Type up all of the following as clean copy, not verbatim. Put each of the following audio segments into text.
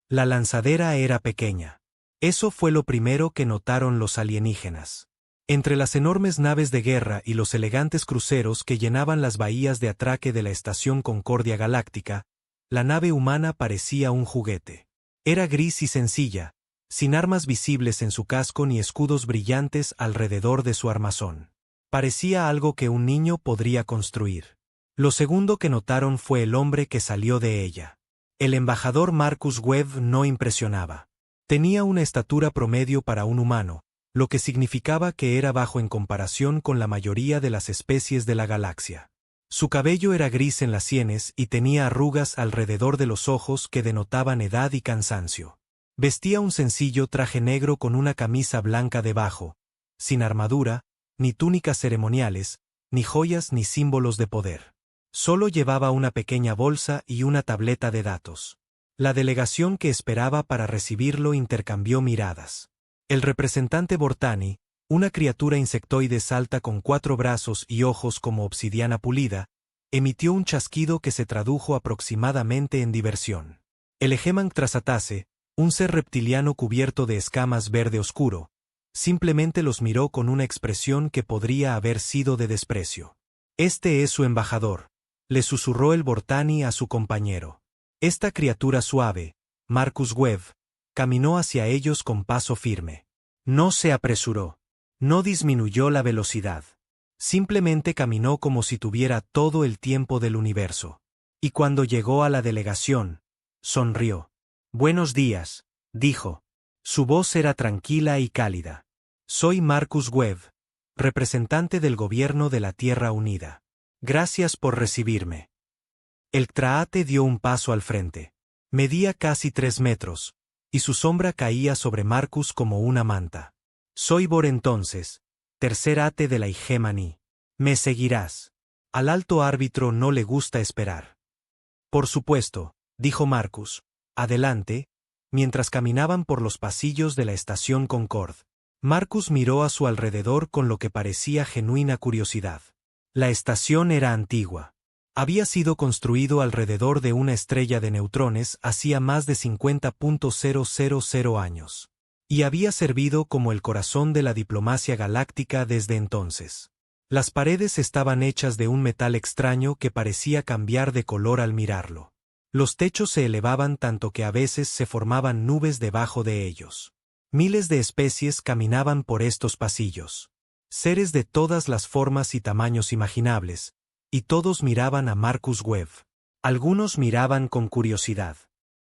La lanzadera era pequeña. Eso fue lo primero que notaron los alienígenas. Entre las enormes naves de guerra y los elegantes cruceros que llenaban las bahías de atraque de la Estación Concordia Galáctica, la nave humana parecía un juguete. Era gris y sencilla, sin armas visibles en su casco ni escudos brillantes alrededor de su armazón. Parecía algo que un niño podría construir. Lo segundo que notaron fue el hombre que salió de ella. El embajador Marcus Webb no impresionaba. Tenía una estatura promedio para un humano, lo que significaba que era bajo en comparación con la mayoría de las especies de la galaxia. Su cabello era gris en las sienes y tenía arrugas alrededor de los ojos que denotaban edad y cansancio. Vestía un sencillo traje negro con una camisa blanca debajo, sin armadura, ni túnicas ceremoniales, ni joyas ni símbolos de poder. Solo llevaba una pequeña bolsa y una tableta de datos. La delegación que esperaba para recibirlo intercambió miradas. El representante Bortani, una criatura insectoide alta con 4 brazos y ojos como obsidiana pulida, emitió un chasquido que se tradujo aproximadamente en diversión. El Hegeman Trasatase, un ser reptiliano cubierto de escamas verde oscuro, simplemente los miró con una expresión que podría haber sido de desprecio. «Este es su embajador», le susurró el Bortani a su compañero. Esta criatura suave, Marcus Webb, caminó hacia ellos con paso firme. No se apresuró. No disminuyó la velocidad. Simplemente caminó como si tuviera todo el tiempo del universo. Y cuando llegó a la delegación, sonrió. «Buenos días», dijo. Su voz era tranquila y cálida. «Soy Marcus Webb, representante del gobierno de la Tierra Unida. Gracias por recibirme». El Traate dio un paso al frente. Medía casi 3 metros, y su sombra caía sobre Marcus como una manta. «Soy Bor entonces, tercer ate de la Hegemanía. Me seguirás». Al alto árbitro no le gusta esperar. «Por supuesto», dijo Marcus. «Adelante», mientras caminaban por los pasillos de la Estación Concord. Marcus miró a su alrededor con lo que parecía genuina curiosidad. La estación era antigua. Había sido construido alrededor de una estrella de neutrones hacía más de 50.000 años. Y había servido como el corazón de la diplomacia galáctica desde entonces. Las paredes estaban hechas de un metal extraño que parecía cambiar de color al mirarlo. Los techos se elevaban tanto que a veces se formaban nubes debajo de ellos. Miles de especies caminaban por estos pasillos. Seres de todas las formas y tamaños imaginables, y todos miraban a Marcus Webb. Algunos miraban con curiosidad.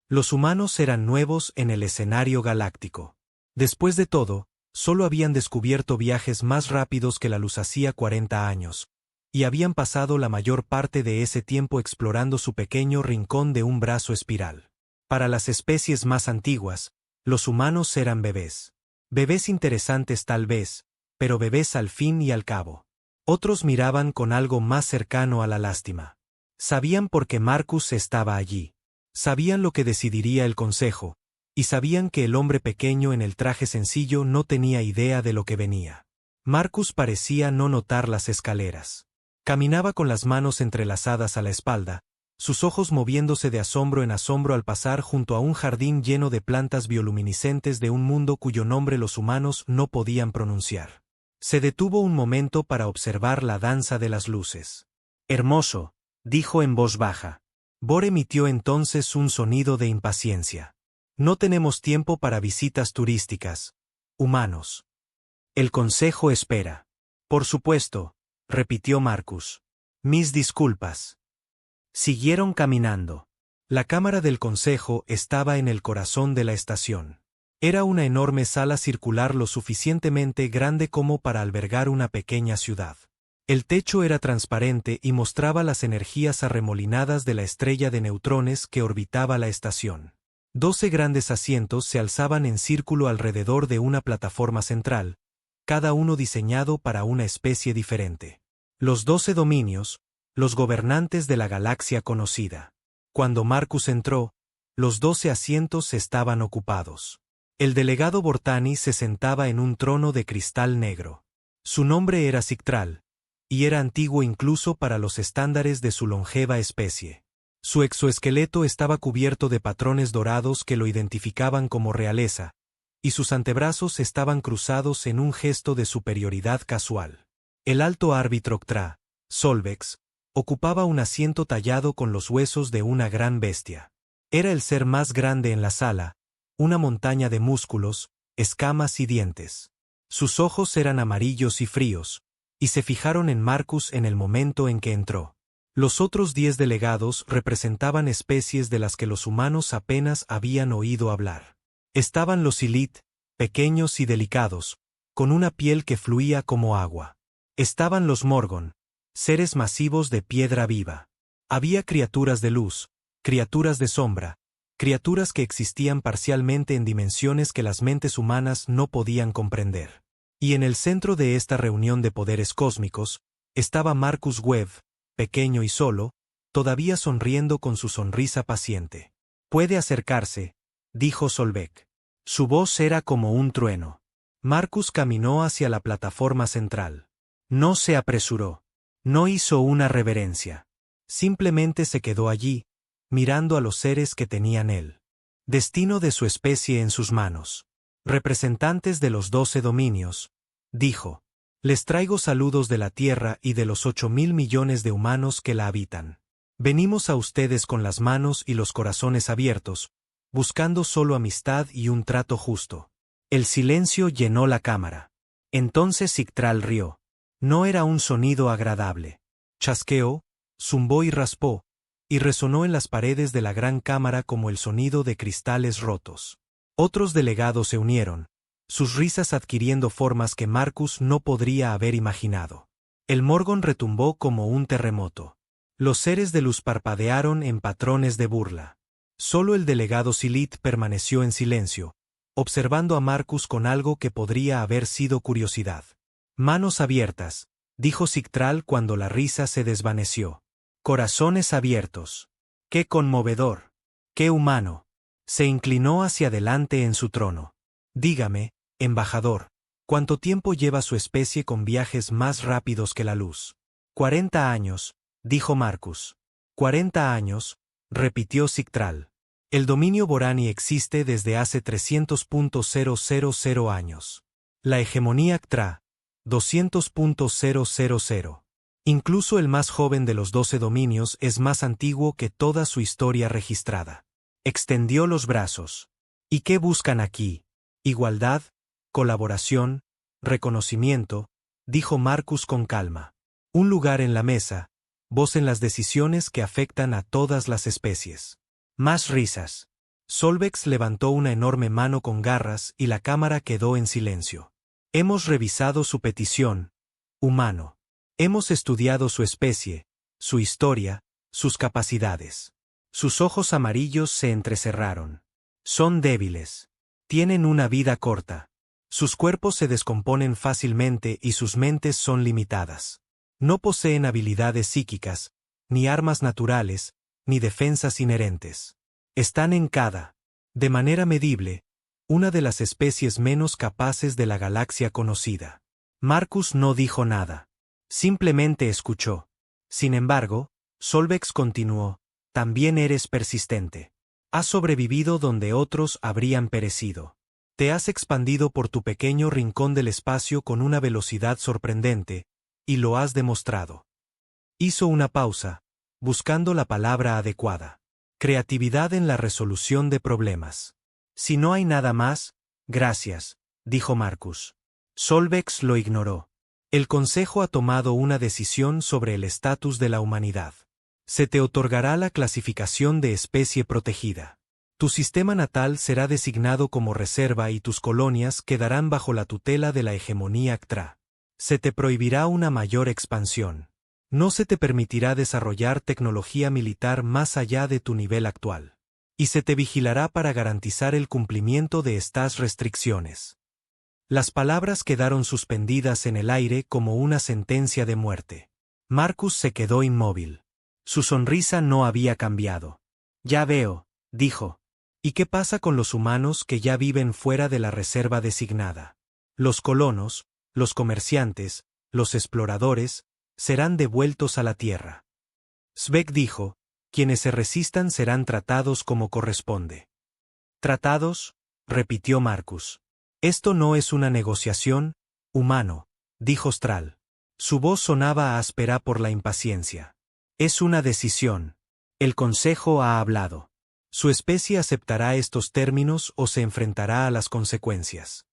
Los humanos eran nuevos en el escenario galáctico. Después de todo, solo habían descubierto viajes más rápidos que la luz hacía 40 años, y habían pasado la mayor parte de ese tiempo explorando su pequeño rincón de un brazo espiral. Para las especies más antiguas, los humanos eran bebés. Bebés interesantes tal vez, pero bebés al fin y al cabo. Otros miraban con algo más cercano a la lástima. Sabían por qué Marcus estaba allí. Sabían lo que decidiría el consejo, y sabían que el hombre pequeño en el traje sencillo no tenía idea de lo que venía. Marcus parecía no notar las escaleras. Caminaba con las manos entrelazadas a la espalda, sus ojos moviéndose de asombro en asombro al pasar junto a un jardín lleno de plantas bioluminiscentes de un mundo cuyo nombre los humanos no podían pronunciar. Se detuvo un momento para observar la danza de las luces. «Hermoso», dijo en voz baja. Bor emitió entonces un sonido de impaciencia. «No tenemos tiempo para visitas turísticas, humanos. El consejo espera». «Por supuesto», repitió Marcus. «Mis disculpas». Siguieron caminando. La cámara del consejo estaba en el corazón de la estación. Era una enorme sala circular lo suficientemente grande como para albergar una pequeña ciudad. El techo era transparente y mostraba las energías arremolinadas de la estrella de neutrones que orbitaba la estación. 12 grandes asientos se alzaban en círculo alrededor de una plataforma central, cada uno diseñado para una especie diferente. Los 12 dominios, los gobernantes de la galaxia conocida. Cuando Marcus entró, los 12 asientos estaban ocupados. El delegado Bortani se sentaba en un trono de cristal negro. Su nombre era Sictral, y era antiguo incluso para los estándares de su longeva especie. Su exoesqueleto estaba cubierto de patrones dorados que lo identificaban como realeza, y sus antebrazos estaban cruzados en un gesto de superioridad casual. El alto árbitro Ktra, Solvex, ocupaba un asiento tallado con los huesos de una gran bestia. Era el ser más grande en la sala, una montaña de músculos, escamas y dientes. Sus ojos eran amarillos y fríos, y se fijaron en Marcus en el momento en que entró. Los otros 10 delegados representaban especies de las que los humanos apenas habían oído hablar. Estaban los Ilit, pequeños y delicados, con una piel que fluía como agua. Estaban los Morgon, seres masivos de piedra viva. Había criaturas de luz, criaturas de sombra, criaturas que existían parcialmente en dimensiones que las mentes humanas no podían comprender. Y en el centro de esta reunión de poderes cósmicos, estaba Marcus Webb, pequeño y solo, todavía sonriendo con su sonrisa paciente. «Puede acercarse», dijo Solbeck. Su voz era como un trueno. Marcus caminó hacia la plataforma central. No se apresuró. No hizo una reverencia. Simplemente se quedó allí, mirando a los seres que tenían el destino de su especie en sus manos. «Representantes de los 12 dominios», dijo. «Les traigo saludos de la Tierra y de los 8.000 millones de humanos que la habitan. Venimos a ustedes con las manos y los corazones abiertos, buscando solo amistad y un trato justo». El silencio llenó la cámara. Entonces Sigtral rió. No era un sonido agradable. Chasqueó, zumbó y raspó, y resonó en las paredes de la gran cámara como el sonido de cristales rotos. Otros delegados se unieron, sus risas adquiriendo formas que Marcus no podría haber imaginado. El Morgon retumbó como un terremoto. Los seres de luz parpadearon en patrones de burla. Solo el delegado Silit permaneció en silencio, observando a Marcus con algo que podría haber sido curiosidad. «Manos abiertas», dijo Sigtral cuando la risa se desvaneció. «Corazones abiertos. ¡Qué conmovedor! ¡Qué humano!». Se inclinó hacia adelante en su trono. «Dígame, embajador, ¿cuánto tiempo lleva su especie con viajes más rápidos que la luz?» 40 años, dijo Marcus. 40 años, repitió Sigtral. El dominio Borani existe desde hace 300.000 años. La hegemonía Ktra, 200.000. Incluso el más joven de los 12 dominios es más antiguo que toda su historia registrada. Extendió los brazos. ¿Y qué buscan aquí? Igualdad, colaboración, reconocimiento, dijo Marcus con calma. Un lugar en la mesa, voz en las decisiones que afectan a todas las especies. Más risas. Solvex levantó una enorme mano con garras y la cámara quedó en silencio. Hemos revisado su petición, humano. Hemos estudiado su especie, su historia, sus capacidades. Sus ojos amarillos se entrecerraron. Son débiles. Tienen una vida corta. Sus cuerpos se descomponen fácilmente y sus mentes son limitadas. No poseen habilidades psíquicas, ni armas naturales, ni defensas inherentes. Están de manera medible, una de las especies menos capaces de la galaxia conocida. Marcus no dijo nada. Simplemente escuchó. Sin embargo, Solvex continuó, también eres persistente. Has sobrevivido donde otros habrían perecido. Te has expandido por tu pequeño rincón del espacio con una velocidad sorprendente, y lo has demostrado. Hizo una pausa, buscando la palabra adecuada. Creatividad en la resolución de problemas. Si no hay nada más, gracias, dijo Marcus. Solvex lo ignoró. El Consejo ha tomado una decisión sobre el estatus de la humanidad. Se te otorgará la clasificación de especie protegida. Tu sistema natal será designado como reserva y tus colonias quedarán bajo la tutela de la hegemonía Ktra. Se te prohibirá una mayor expansión. No se te permitirá desarrollar tecnología militar más allá de tu nivel actual. Y se te vigilará para garantizar el cumplimiento de estas restricciones. Las palabras quedaron suspendidas en el aire como una sentencia de muerte. Marcus se quedó inmóvil. Su sonrisa no había cambiado. Ya veo, dijo. ¿Y qué pasa con los humanos que ya viven fuera de la reserva designada? Los colonos, los comerciantes, los exploradores, serán devueltos a la Tierra. Svek dijo, Quienes se resistan serán tratados como corresponde. ¿Tratados?, repitió Marcus. Esto no es una negociación, humano, dijo Stral. Su voz sonaba áspera por la impaciencia. Es una decisión. El Consejo ha hablado. Su especie aceptará estos términos o se enfrentará a las consecuencias.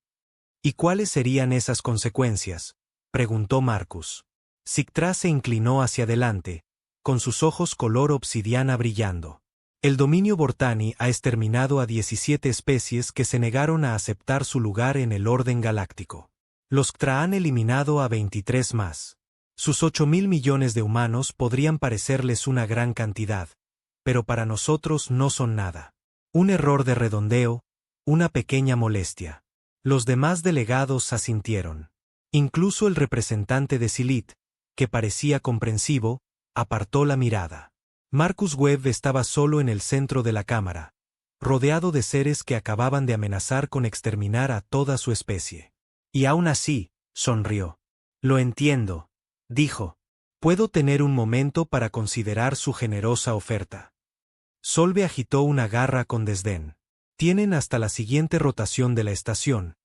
¿Y cuáles serían esas consecuencias?, preguntó Marcus. Sigtra se inclinó hacia adelante, con sus ojos color obsidiana brillando. El dominio Vortani ha exterminado a 17 especies que se negaron a aceptar su lugar en el orden galáctico. Los Ktra han eliminado a 23 más. Sus 8.000 millones de humanos podrían parecerles una gran cantidad, pero para nosotros no son nada. Un error de redondeo, una pequeña molestia. Los demás delegados asintieron. Incluso el representante de Silit, que parecía comprensivo, apartó la mirada. Marcus Webb estaba solo en el centro de la cámara, rodeado de seres que acababan de amenazar con exterminar a toda su especie. Y aún así, sonrió. Lo entiendo, dijo. Puedo tener un momento para considerar su generosa oferta. Solve agitó una garra con desdén. Tienen hasta la siguiente rotación de la estación,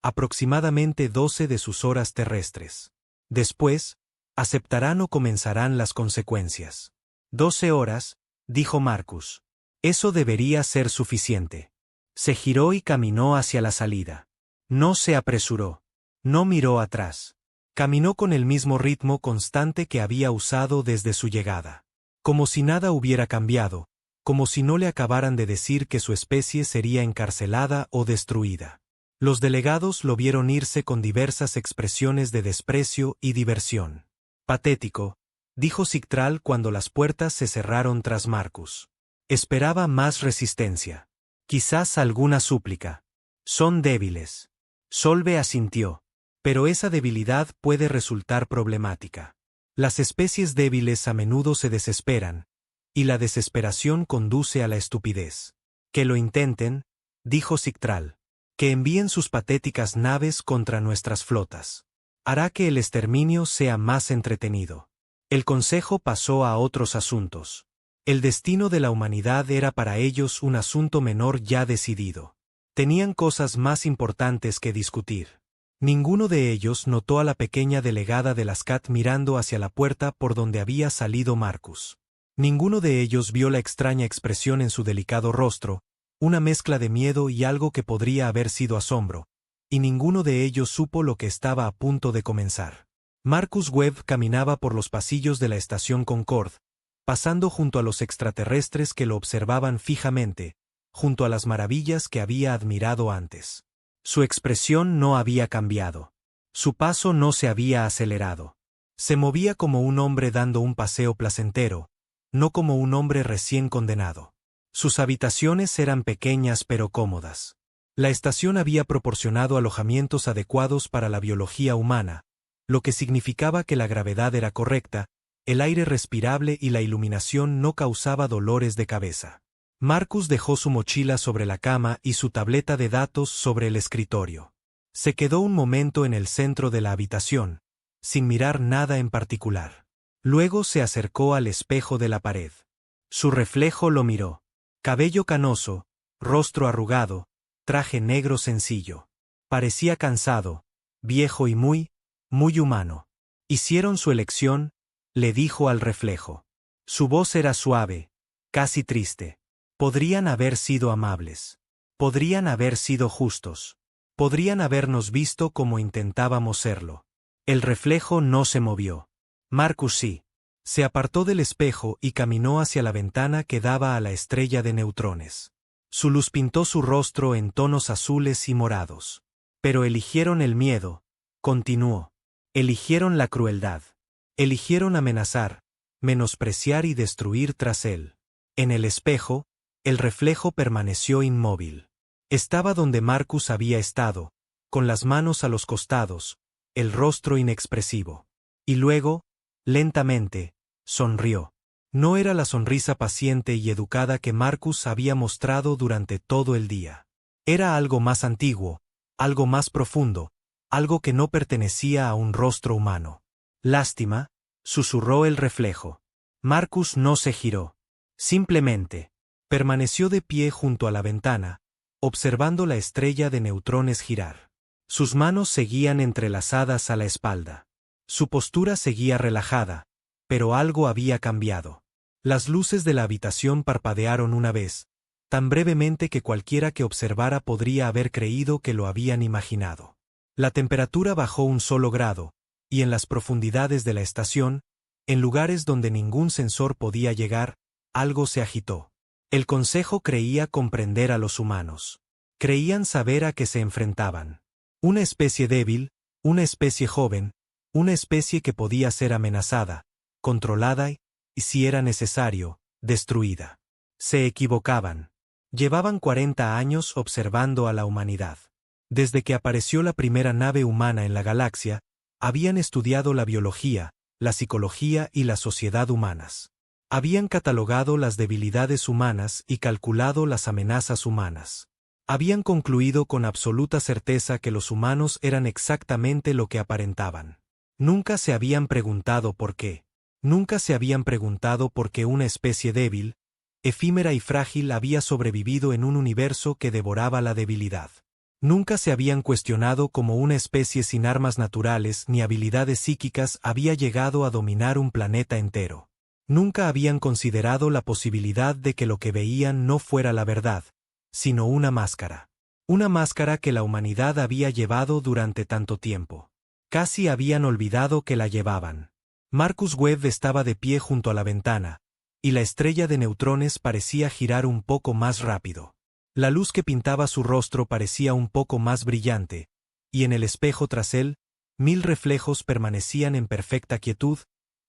aproximadamente 12 de sus horas terrestres. Después, aceptarán o comenzarán las consecuencias. 12 horas, dijo Marcus. Eso debería ser suficiente. Se giró y caminó hacia la salida. No se apresuró. No miró atrás. Caminó con el mismo ritmo constante que había usado desde su llegada. Como si nada hubiera cambiado, como si no le acabaran de decir que su especie sería encarcelada o destruida. Los delegados lo vieron irse con diversas expresiones de desprecio y diversión. Patético, dijo Sigtral cuando las puertas se cerraron tras Marcus. Esperaba más resistencia. Quizás alguna súplica. Son débiles. Solve asintió. Pero esa debilidad puede resultar problemática. Las especies débiles a menudo se desesperan, y la desesperación conduce a la estupidez. Que lo intenten, dijo Sigtral. Que envíen sus patéticas naves contra nuestras flotas. Hará que el exterminio sea más entretenido. El Consejo pasó a otros asuntos. El destino de la humanidad era para ellos un asunto menor ya decidido. Tenían cosas más importantes que discutir. Ninguno de ellos notó a la pequeña delegada de las CAT mirando hacia la puerta por donde había salido Marcus. Ninguno de ellos vio la extraña expresión en su delicado rostro, una mezcla de miedo y algo que podría haber sido asombro, y ninguno de ellos supo lo que estaba a punto de comenzar. Marcus Webb caminaba por los pasillos de la estación Concord, pasando junto a los extraterrestres que lo observaban fijamente, junto a las maravillas que había admirado antes. Su expresión no había cambiado. Su paso no se había acelerado. Se movía como un hombre dando un paseo placentero, no como un hombre recién condenado. Sus habitaciones eran pequeñas pero cómodas. La estación había proporcionado alojamientos adecuados para la biología humana, lo que significaba que la gravedad era correcta, el aire respirable y la iluminación no causaba dolores de cabeza. Marcus dejó su mochila sobre la cama y su tableta de datos sobre el escritorio. Se quedó un momento en el centro de la habitación, sin mirar nada en particular. Luego se acercó al espejo de la pared. Su reflejo lo miró. Cabello canoso, rostro arrugado, traje negro sencillo. Parecía cansado, viejo y muy humano. Hicieron su elección, le dijo al reflejo. Su voz era suave, casi triste. Podrían haber sido amables. Podrían haber sido justos. Podrían habernos visto como intentábamos serlo. El reflejo no se movió. Marcus sí. Se apartó del espejo y caminó hacia la ventana que daba a la estrella de neutrones. Su luz pintó su rostro en tonos azules y morados. Pero eligieron el miedo, continuó. Eligieron la crueldad. Eligieron amenazar, menospreciar y destruir tras él. En el espejo, el reflejo permaneció inmóvil. Estaba donde Marcus había estado, con las manos a los costados, el rostro inexpresivo. Y luego, lentamente, sonrió. No era la sonrisa paciente y educada que Marcus había mostrado durante todo el día. Era algo más antiguo, algo más profundo, algo que no pertenecía a un rostro humano. Lástima, susurró el reflejo. Marcus no se giró. Simplemente, permaneció de pie junto a la ventana, observando la estrella de neutrones girar. Sus manos seguían entrelazadas a la espalda. Su postura seguía relajada, pero algo había cambiado. Las luces de la habitación parpadearon una vez, tan brevemente que cualquiera que observara podría haber creído que lo habían imaginado. La temperatura bajó un solo grado, y en las profundidades de la estación, en lugares donde ningún sensor podía llegar, algo se agitó. El Consejo creía comprender a los humanos. Creían saber a qué se enfrentaban. Una especie débil, una especie joven, una especie que podía ser amenazada, controlada y, si era necesario, destruida. Se equivocaban. Llevaban 40 años observando a la humanidad. Desde que apareció la primera nave humana en la galaxia, habían estudiado la biología, la psicología y la sociedad humanas. Habían catalogado las debilidades humanas y calculado las amenazas humanas. Habían concluido con absoluta certeza que los humanos eran exactamente lo que aparentaban. Nunca se habían preguntado por qué. Nunca se habían preguntado por qué una especie débil, efímera y frágil había sobrevivido en un universo que devoraba la debilidad. Nunca se habían cuestionado cómo una especie sin armas naturales ni habilidades psíquicas había llegado a dominar un planeta entero. Nunca habían considerado la posibilidad de que lo que veían no fuera la verdad, sino una máscara. Una máscara que la humanidad había llevado durante tanto tiempo. Casi habían olvidado que la llevaban. Marcus Webb estaba de pie junto a la ventana, y la estrella de neutrones parecía girar un poco más rápido. La luz que pintaba su rostro parecía un poco más brillante, y en el espejo tras él, 1000 reflejos permanecían en perfecta quietud,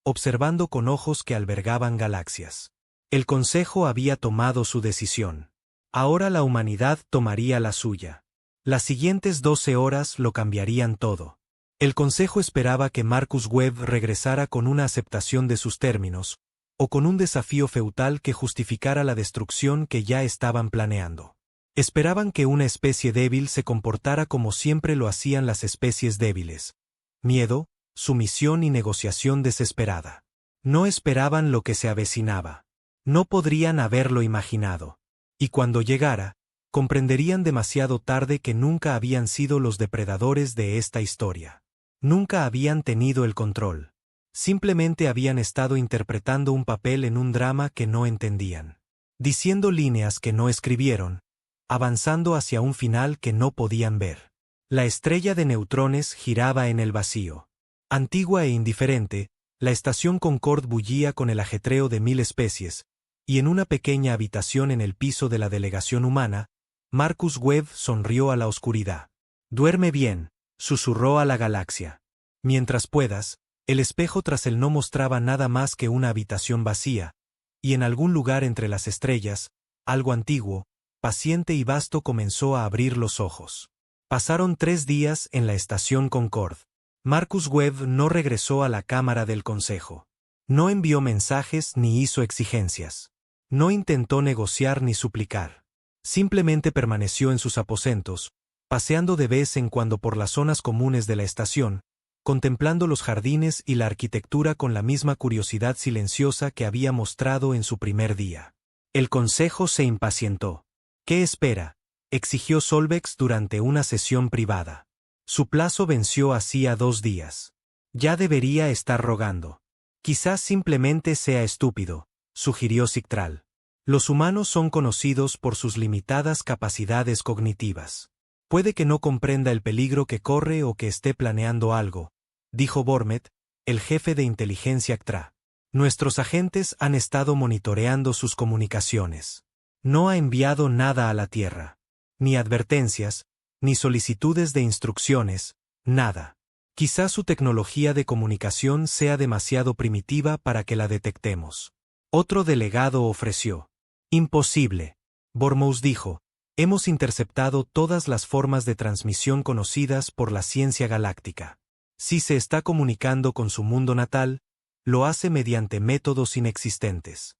observando con ojos que albergaban galaxias. El Consejo había tomado su decisión. Ahora la humanidad tomaría la suya. Las siguientes 12 horas lo cambiarían todo. El Consejo esperaba que Marcus Webb regresara con una aceptación de sus términos, o con un desafío feudal que justificara la destrucción que ya estaban planeando. Esperaban que una especie débil se comportara como siempre lo hacían las especies débiles. Miedo, sumisión y negociación desesperada. No esperaban lo que se avecinaba. No podrían haberlo imaginado. Y cuando llegara, comprenderían demasiado tarde que nunca habían sido los depredadores de esta historia. Nunca habían tenido el control. Simplemente habían estado interpretando un papel en un drama que no entendían. Diciendo líneas que no escribieron, avanzando hacia un final que no podían ver. La estrella de neutrones giraba en el vacío. Antigua e indiferente, la estación Concorde bullía con el ajetreo de 1000 especies, y en una pequeña habitación en el piso de la delegación humana, Marcus Webb sonrió a la oscuridad. «Duerme bien», susurró a la galaxia. «Mientras puedas». El espejo tras él no mostraba nada más que una habitación vacía, y en algún lugar entre las estrellas, algo antiguo, paciente y vasto comenzó a abrir los ojos. Pasaron 3 días en la estación Concorde. Marcus Webb no regresó a la Cámara del Consejo. No envió mensajes ni hizo exigencias. No intentó negociar ni suplicar. Simplemente permaneció en sus aposentos, paseando de vez en cuando por las zonas comunes de la estación, contemplando los jardines y la arquitectura con la misma curiosidad silenciosa que había mostrado en su primer día. El Consejo se impacientó. «¿Qué espera?», exigió Solvex durante una sesión privada. Su plazo venció hacía 2 días. Ya debería estar rogando. «Quizás simplemente sea estúpido», sugirió Sictral. «Los humanos son conocidos por sus limitadas capacidades cognitivas. Puede que no comprenda el peligro que corre o que esté planeando algo», dijo Bormet, el jefe de inteligencia CTRA. «Nuestros agentes han estado monitoreando sus comunicaciones. No ha enviado nada a la Tierra. Ni advertencias, ni solicitudes de instrucciones, nada. Quizás su tecnología de comunicación sea demasiado primitiva para que la detectemos». Otro delegado ofreció. «Imposible», Bormous dijo. «Hemos interceptado todas las formas de transmisión conocidas por la ciencia galáctica. Si se está comunicando con su mundo natal, lo hace mediante métodos inexistentes».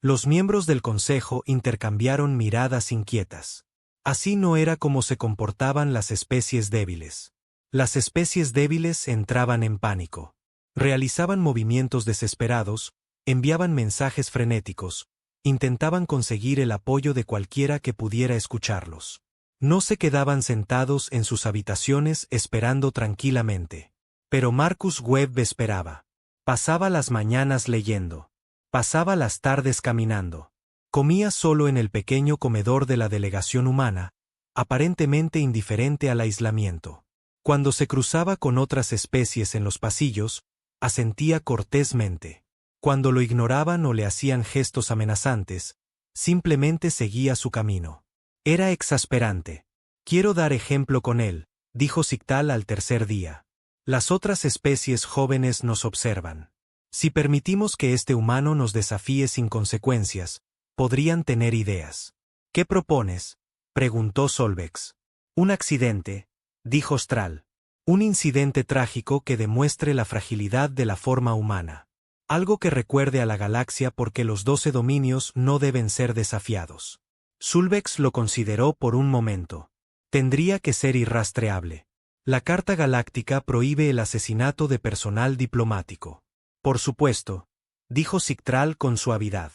Los miembros del Consejo intercambiaron miradas inquietas. Así no era como se comportaban las especies débiles. Las especies débiles entraban en pánico. Realizaban movimientos desesperados, enviaban mensajes frenéticos, intentaban conseguir el apoyo de cualquiera que pudiera escucharlos. No se quedaban sentados en sus habitaciones esperando tranquilamente. Pero Marcus Webb esperaba. Pasaba las mañanas leyendo. Pasaba las tardes caminando. Comía solo en el pequeño comedor de la delegación humana, aparentemente indiferente al aislamiento. Cuando se cruzaba con otras especies en los pasillos, asentía cortésmente. Cuando lo ignoraban o le hacían gestos amenazantes, simplemente seguía su camino. Era exasperante. Quiero dar ejemplo con él, dijo Sictal al tercer día. Las otras especies jóvenes nos observan. Si permitimos que este humano nos desafíe sin consecuencias, podrían tener ideas. ¿Qué propones?, preguntó Solvex. Un accidente, dijo Stral. Un incidente trágico que demuestre la fragilidad de la forma humana. Algo que recuerde a la galaxia porque los 12 dominios no deben ser desafiados. Solvex lo consideró por un momento. Tendría que ser irrastreable. La Carta Galáctica prohíbe el asesinato de personal diplomático. Por supuesto, dijo Sictral con suavidad.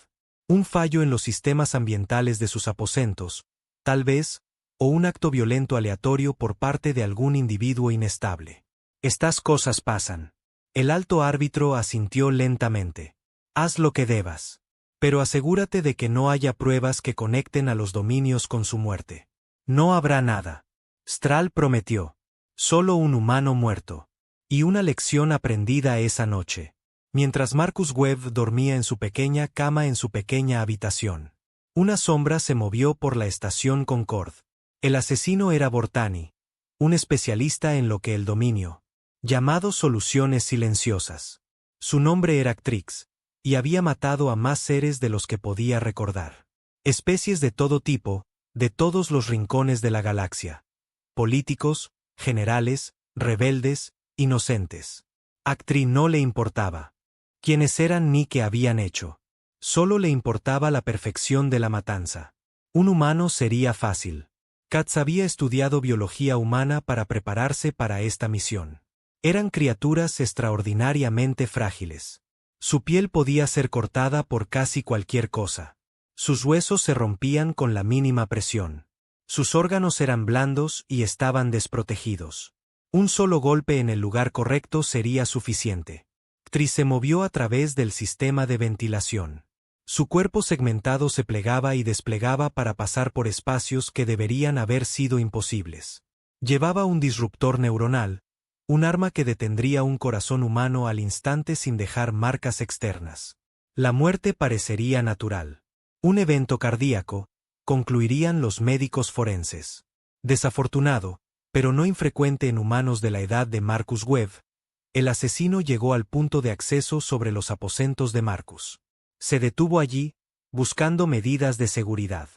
Un fallo en los sistemas ambientales de sus aposentos, tal vez, o un acto violento aleatorio por parte de algún individuo inestable. Estas cosas pasan. El alto árbitro asintió lentamente. Haz lo que debas. Pero asegúrate de que no haya pruebas que conecten a los dominios con su muerte. No habrá nada. Stral prometió. Solo un humano muerto. Y una lección aprendida esa noche. Mientras Marcus Webb dormía en su pequeña cama en su pequeña habitación. Una sombra se movió por la estación Concord. El asesino era Vortani, un especialista en lo que el dominio, llamado soluciones silenciosas. Su nombre era Ctrix, y había matado a más seres de los que podía recordar. Especies de todo tipo, de todos los rincones de la galaxia. Políticos, generales, rebeldes, inocentes. A Ctrix no le importaba quiénes eran ni qué habían hecho. Solo le importaba la perfección de la matanza. Un humano sería fácil. Katz había estudiado biología humana para prepararse para esta misión. Eran criaturas extraordinariamente frágiles. Su piel podía ser cortada por casi cualquier cosa. Sus huesos se rompían con la mínima presión. Sus órganos eran blandos y estaban desprotegidos. Un solo golpe en el lugar correcto sería suficiente. Ctrix se movió a través del sistema de ventilación. Su cuerpo segmentado se plegaba y desplegaba para pasar por espacios que deberían haber sido imposibles. Llevaba un disruptor neuronal, un arma que detendría un corazón humano al instante sin dejar marcas externas. La muerte parecería natural. Un evento cardíaco, concluirían los médicos forenses. Desafortunado, pero no infrecuente en humanos de la edad de Marcus Webb, el asesino llegó al punto de acceso sobre los aposentos de Marcus. Se detuvo allí, buscando medidas de seguridad.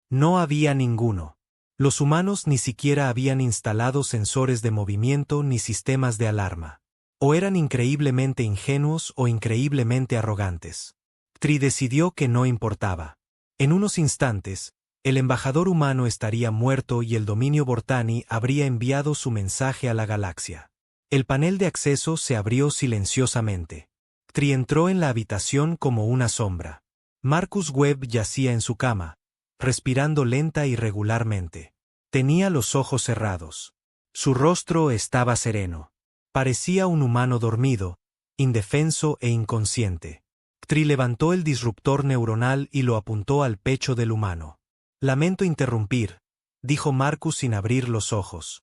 No había ninguno. Los humanos ni siquiera habían instalado sensores de movimiento ni sistemas de alarma. O eran increíblemente ingenuos o increíblemente arrogantes. Ctrix decidió que no importaba. En unos instantes, el embajador humano estaría muerto y el dominio Vortani habría enviado su mensaje a la galaxia. El panel de acceso se abrió silenciosamente. Ctrix entró en la habitación como una sombra. Marcus Webb yacía en su cama, respirando lenta y regularmente. Tenía los ojos cerrados. Su rostro estaba sereno. Parecía un humano dormido, indefenso e inconsciente. Ctrix levantó el disruptor neuronal y lo apuntó al pecho del humano. Lamento interrumpir, dijo Marcus sin abrir los ojos.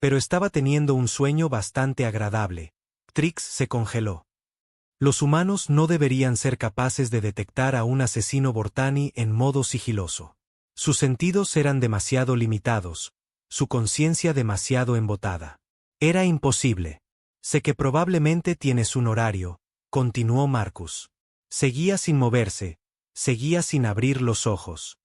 Pero estaba teniendo un sueño bastante agradable. Ctrix se congeló. Los humanos no deberían ser capaces de detectar a un asesino Vortani en modo sigiloso. Sus sentidos eran demasiado limitados, su conciencia demasiado embotada. Era imposible. Sé que probablemente tienes un horario, continuó Marcus. Seguía sin moverse, seguía sin abrir los ojos.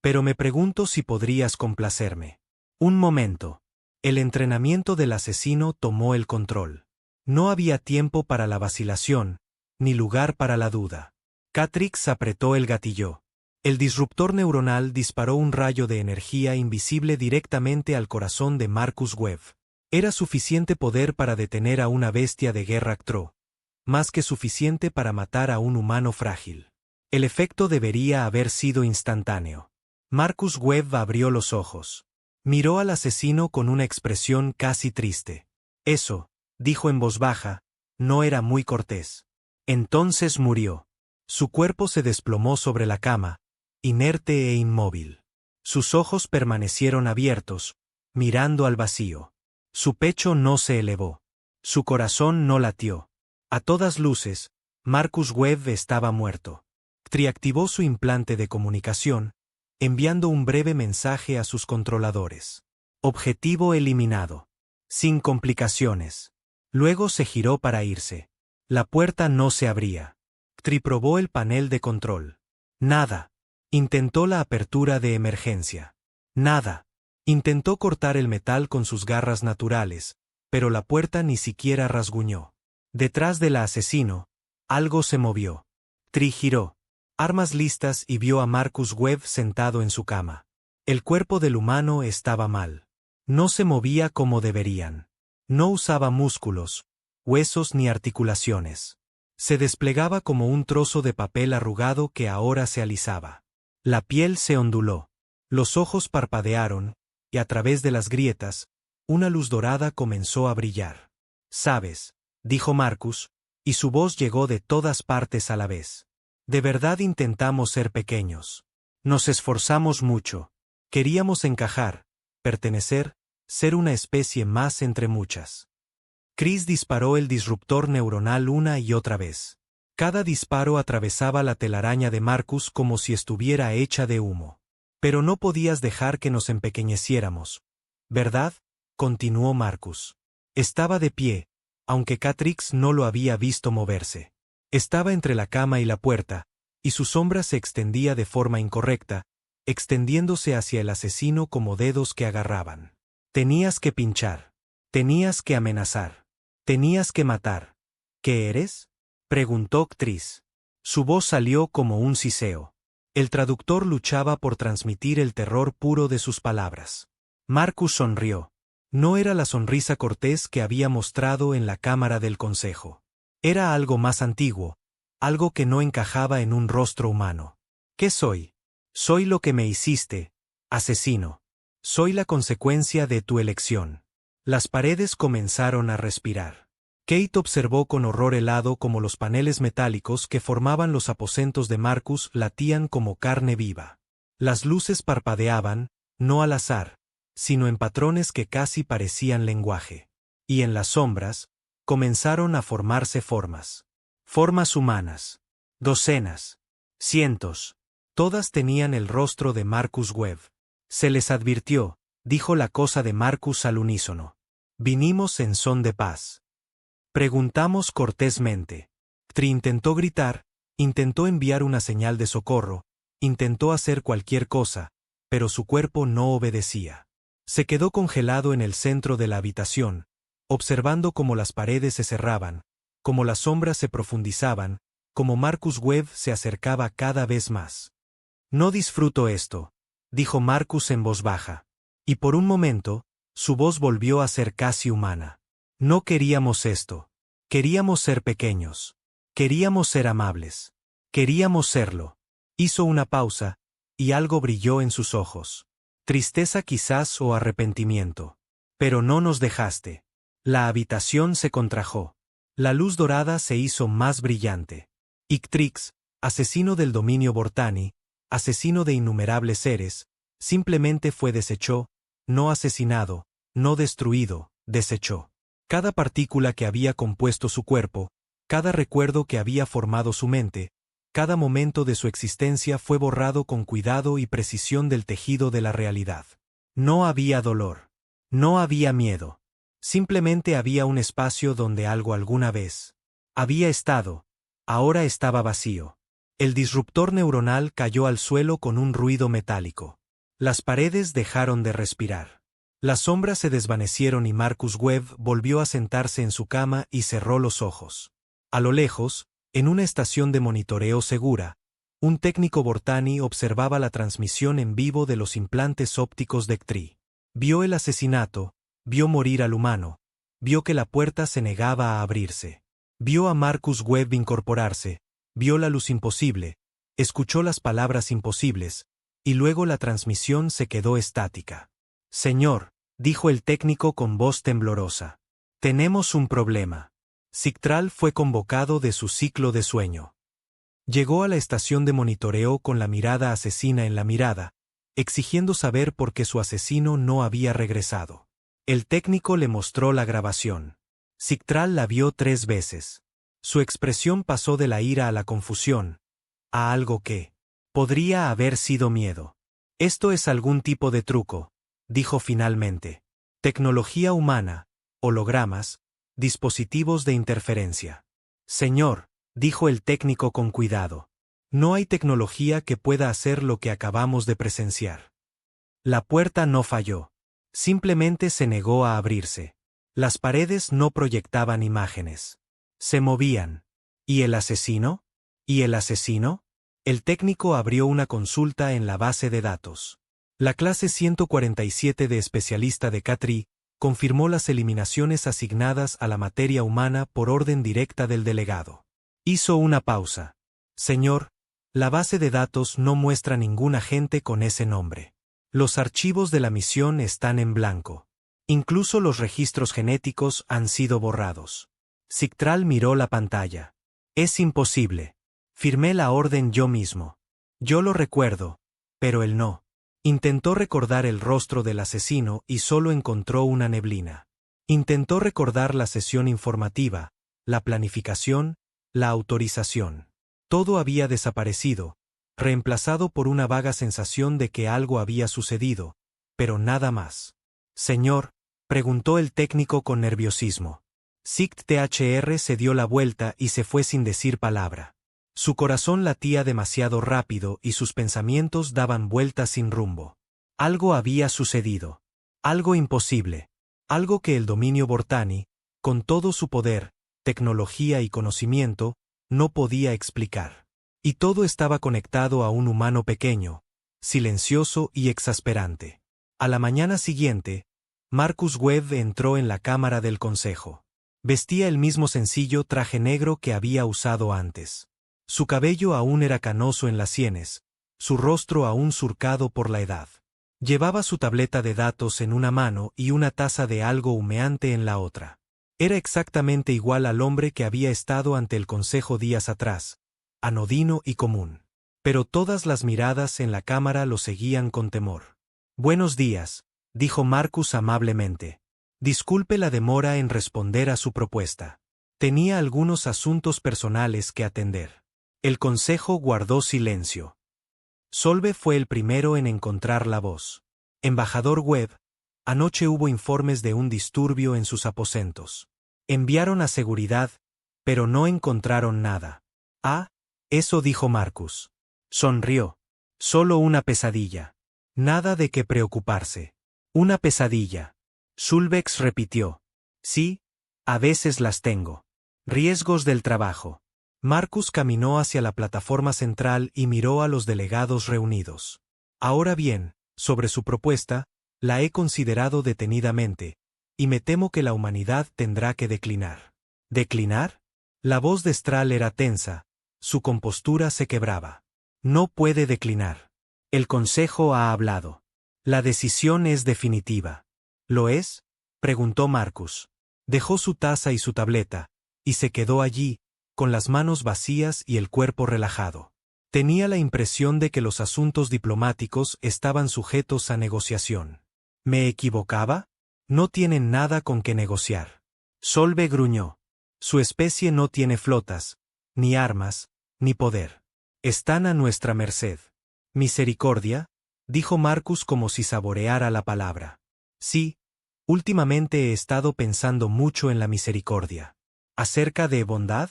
Pero me pregunto si podrías complacerme. Un momento. El entrenamiento del asesino tomó el control. No había tiempo para la vacilación, ni lugar para la duda. Ctrix apretó el gatillo. El disruptor neuronal disparó un rayo de energía invisible directamente al corazón de Marcus Webb. Era suficiente poder para detener a una bestia de guerra Ctro, más que suficiente para matar a un humano frágil. El efecto debería haber sido instantáneo. Marcus Webb abrió los ojos. Miró al asesino con una expresión casi triste. Eso, dijo en voz baja, no era muy cortés. Entonces murió. Su cuerpo se desplomó sobre la cama, inerte e inmóvil. Sus ojos permanecieron abiertos, mirando al vacío. Su pecho no se elevó. Su corazón no latió. A todas luces, Marcus Webb estaba muerto. Tree activó su implante de comunicación, enviando un breve mensaje a sus controladores. Objetivo eliminado. Sin complicaciones. Luego se giró para irse. La puerta no se abría. Tree probó el panel de control. Nada. Intentó la apertura de emergencia. Nada. Intentó cortar el metal con sus garras naturales, pero la puerta ni siquiera rasguñó. Detrás del asesino, algo se movió. Tree giró, armas listas, y vio a Marcus Webb sentado en su cama. El cuerpo del humano estaba mal. No se movía como deberían. No usaba músculos, huesos ni articulaciones. Se desplegaba como un trozo de papel arrugado que ahora se alisaba. La piel se onduló. Los ojos parpadearon, y a través de las grietas, una luz dorada comenzó a brillar. «¿Sabes?», dijo Marcus, y su voz llegó de todas partes a la vez. «De verdad intentamos ser pequeños. Nos esforzamos mucho. Queríamos encajar, pertenecer, ser una especie más entre muchas». Chris disparó el disruptor neuronal una y otra vez. Cada disparo atravesaba la telaraña de Marcus como si estuviera hecha de humo. «Pero no podías dejar que nos empequeñeciéramos, ¿verdad?», continuó Marcus. Estaba de pie, aunque Catrix no lo había visto moverse. Estaba entre la cama y la puerta, y su sombra se extendía de forma incorrecta, extendiéndose hacia el asesino como dedos que agarraban. «Tenías que pinchar. Tenías que amenazar. Tenías que matar. ¿Qué eres?», preguntó Chris. Su voz salió como un siseo. El traductor luchaba por transmitir el terror puro de sus palabras. Marcus sonrió. No era la sonrisa cortés que había mostrado en la Cámara del Consejo. Era algo más antiguo, algo que no encajaba en un rostro humano. «¿Qué soy? Soy lo que me hiciste, asesino. Soy la consecuencia de tu elección». Las paredes comenzaron a respirar. Kate observó con horror helado cómo los paneles metálicos que formaban los aposentos de Marcus latían como carne viva. Las luces parpadeaban, no al azar, sino en patrones que casi parecían lenguaje. Y en las sombras, comenzaron a formarse formas. Formas humanas. Docenas. Cientos. Todas tenían el rostro de Marcus Webb. «Se les advirtió», dijo la cosa de Marcus al unísono. «Vinimos en son de paz». Preguntamos cortésmente. Tree intentó gritar, intentó enviar una señal de socorro, intentó hacer cualquier cosa, pero su cuerpo no obedecía. Se quedó congelado en el centro de la habitación, observando cómo las paredes se cerraban, cómo las sombras se profundizaban, cómo Marcus Webb se acercaba cada vez más. «No disfruto esto», dijo Marcus en voz baja. Y por un momento, su voz volvió a ser casi humana. «No queríamos esto. Queríamos ser pequeños. Queríamos ser amables. Queríamos serlo». Hizo una pausa, y algo brilló en sus ojos. Tristeza quizás o arrepentimiento. «Pero no nos dejaste». La habitación se contrajo. La luz dorada se hizo más brillante. Ictrix, asesino del dominio Vortani, asesino de innumerables seres, simplemente fue deshecho, no asesinado, no destruido, desechó. Cada partícula que había compuesto su cuerpo, cada recuerdo que había formado su mente, cada momento de su existencia fue borrado con cuidado y precisión del tejido de la realidad. No había dolor. No había miedo. Simplemente había un espacio donde algo alguna vez había estado. Ahora estaba vacío. El disruptor neuronal cayó al suelo con un ruido metálico. Las paredes dejaron de respirar. Las sombras se desvanecieron y Marcus Webb volvió a sentarse en su cama y cerró los ojos. A lo lejos, en una estación de monitoreo segura, un técnico Vortani observaba la transmisión en vivo de los implantes ópticos de Tree. Vio el asesinato, vio morir al humano, vio que la puerta se negaba a abrirse. Vio a Marcus Webb incorporarse, vio la luz imposible, Escuchó las palabras imposibles, y luego la transmisión se quedó estática. Señor, dijo el técnico con voz temblorosa. Tenemos un problema. Sigtral fue convocado de su ciclo de sueño. Llegó a la estación de monitoreo con la mirada asesina en la mirada, exigiendo saber por qué su asesino no había regresado. El técnico le mostró la grabación. Sigtral la vio 3 veces. Su expresión pasó de la ira a la confusión, a algo que podría haber sido miedo. Esto es algún tipo de truco, dijo finalmente. Tecnología humana, hologramas, dispositivos de interferencia. Señor, dijo el técnico con cuidado. No hay tecnología que pueda hacer lo que acabamos de presenciar. La puerta no falló. Simplemente se negó a abrirse. Las paredes no proyectaban imágenes. Se movían. ¿Y el asesino? ¿Y el asesino? El técnico abrió una consulta en la base de datos. La clase 147 de especialista de Catri confirmó las eliminaciones asignadas a la materia humana por orden directa del delegado. Hizo una pausa. Señor, la base de datos no muestra ningún agente con ese nombre. Los archivos de la misión están en blanco. Incluso los registros genéticos han sido borrados. Sigtral miró la pantalla. Es imposible. Firmé la orden yo mismo. Yo lo recuerdo, pero él no. Intentó recordar el rostro del asesino y solo encontró una neblina. Intentó recordar la sesión informativa, la planificación, la autorización. Todo había desaparecido, reemplazado por una vaga sensación de que algo había sucedido, pero nada más. Señor, preguntó el técnico con nerviosismo. Sict-THR se dio la vuelta y se fue sin decir palabra. Su corazón latía demasiado rápido y sus pensamientos daban vueltas sin rumbo. Algo había sucedido. Algo imposible. Algo que el dominio Vortani, con todo su poder, tecnología y conocimiento, no podía explicar. Y todo estaba conectado a un humano pequeño, silencioso y exasperante. A la mañana siguiente, Marcus Webb entró en la cámara del consejo. Vestía el mismo sencillo traje negro que había usado antes. Su cabello aún era canoso en las sienes, su rostro aún surcado por la edad. Llevaba su tableta de datos en una mano y una taza de algo humeante en la otra. Era exactamente igual al hombre que había estado ante el consejo días atrás, anodino y común. Pero todas las miradas en la cámara lo seguían con temor. Buenos días, dijo Marcus amablemente. Disculpe la demora en responder a su propuesta. Tenía algunos asuntos personales que atender. El consejo guardó silencio. Solve fue el primero en encontrar la voz. Embajador Webb, anoche hubo informes de un disturbio en sus aposentos. Enviaron a seguridad, pero no encontraron nada. Ah, eso dijo Marcus. Sonrió. Solo una pesadilla. Nada de qué preocuparse. Una pesadilla. Sulbex repitió. Sí, a veces las tengo. Riesgos del trabajo. Marcus caminó hacia la plataforma central y miró a los delegados reunidos. Ahora bien, sobre su propuesta, la he considerado detenidamente, y me temo que la humanidad tendrá que declinar. ¿Declinar? La voz de Stral era tensa, su compostura se quebraba. No puede declinar. El consejo ha hablado. La decisión es definitiva. ¿Lo es? Preguntó Marcus. Dejó su taza y su tableta, y se quedó allí, con las manos vacías y el cuerpo relajado. Tenía la impresión de que los asuntos diplomáticos estaban sujetos a negociación. ¿Me equivocaba? No tienen nada con que negociar. Solve gruñó. Su especie no tiene flotas, ni armas, ni poder. Están a nuestra merced. ¿Misericordia? Dijo Marcus como si saboreara la palabra. Sí, últimamente he estado pensando mucho en la misericordia. ¿Acerca de bondad?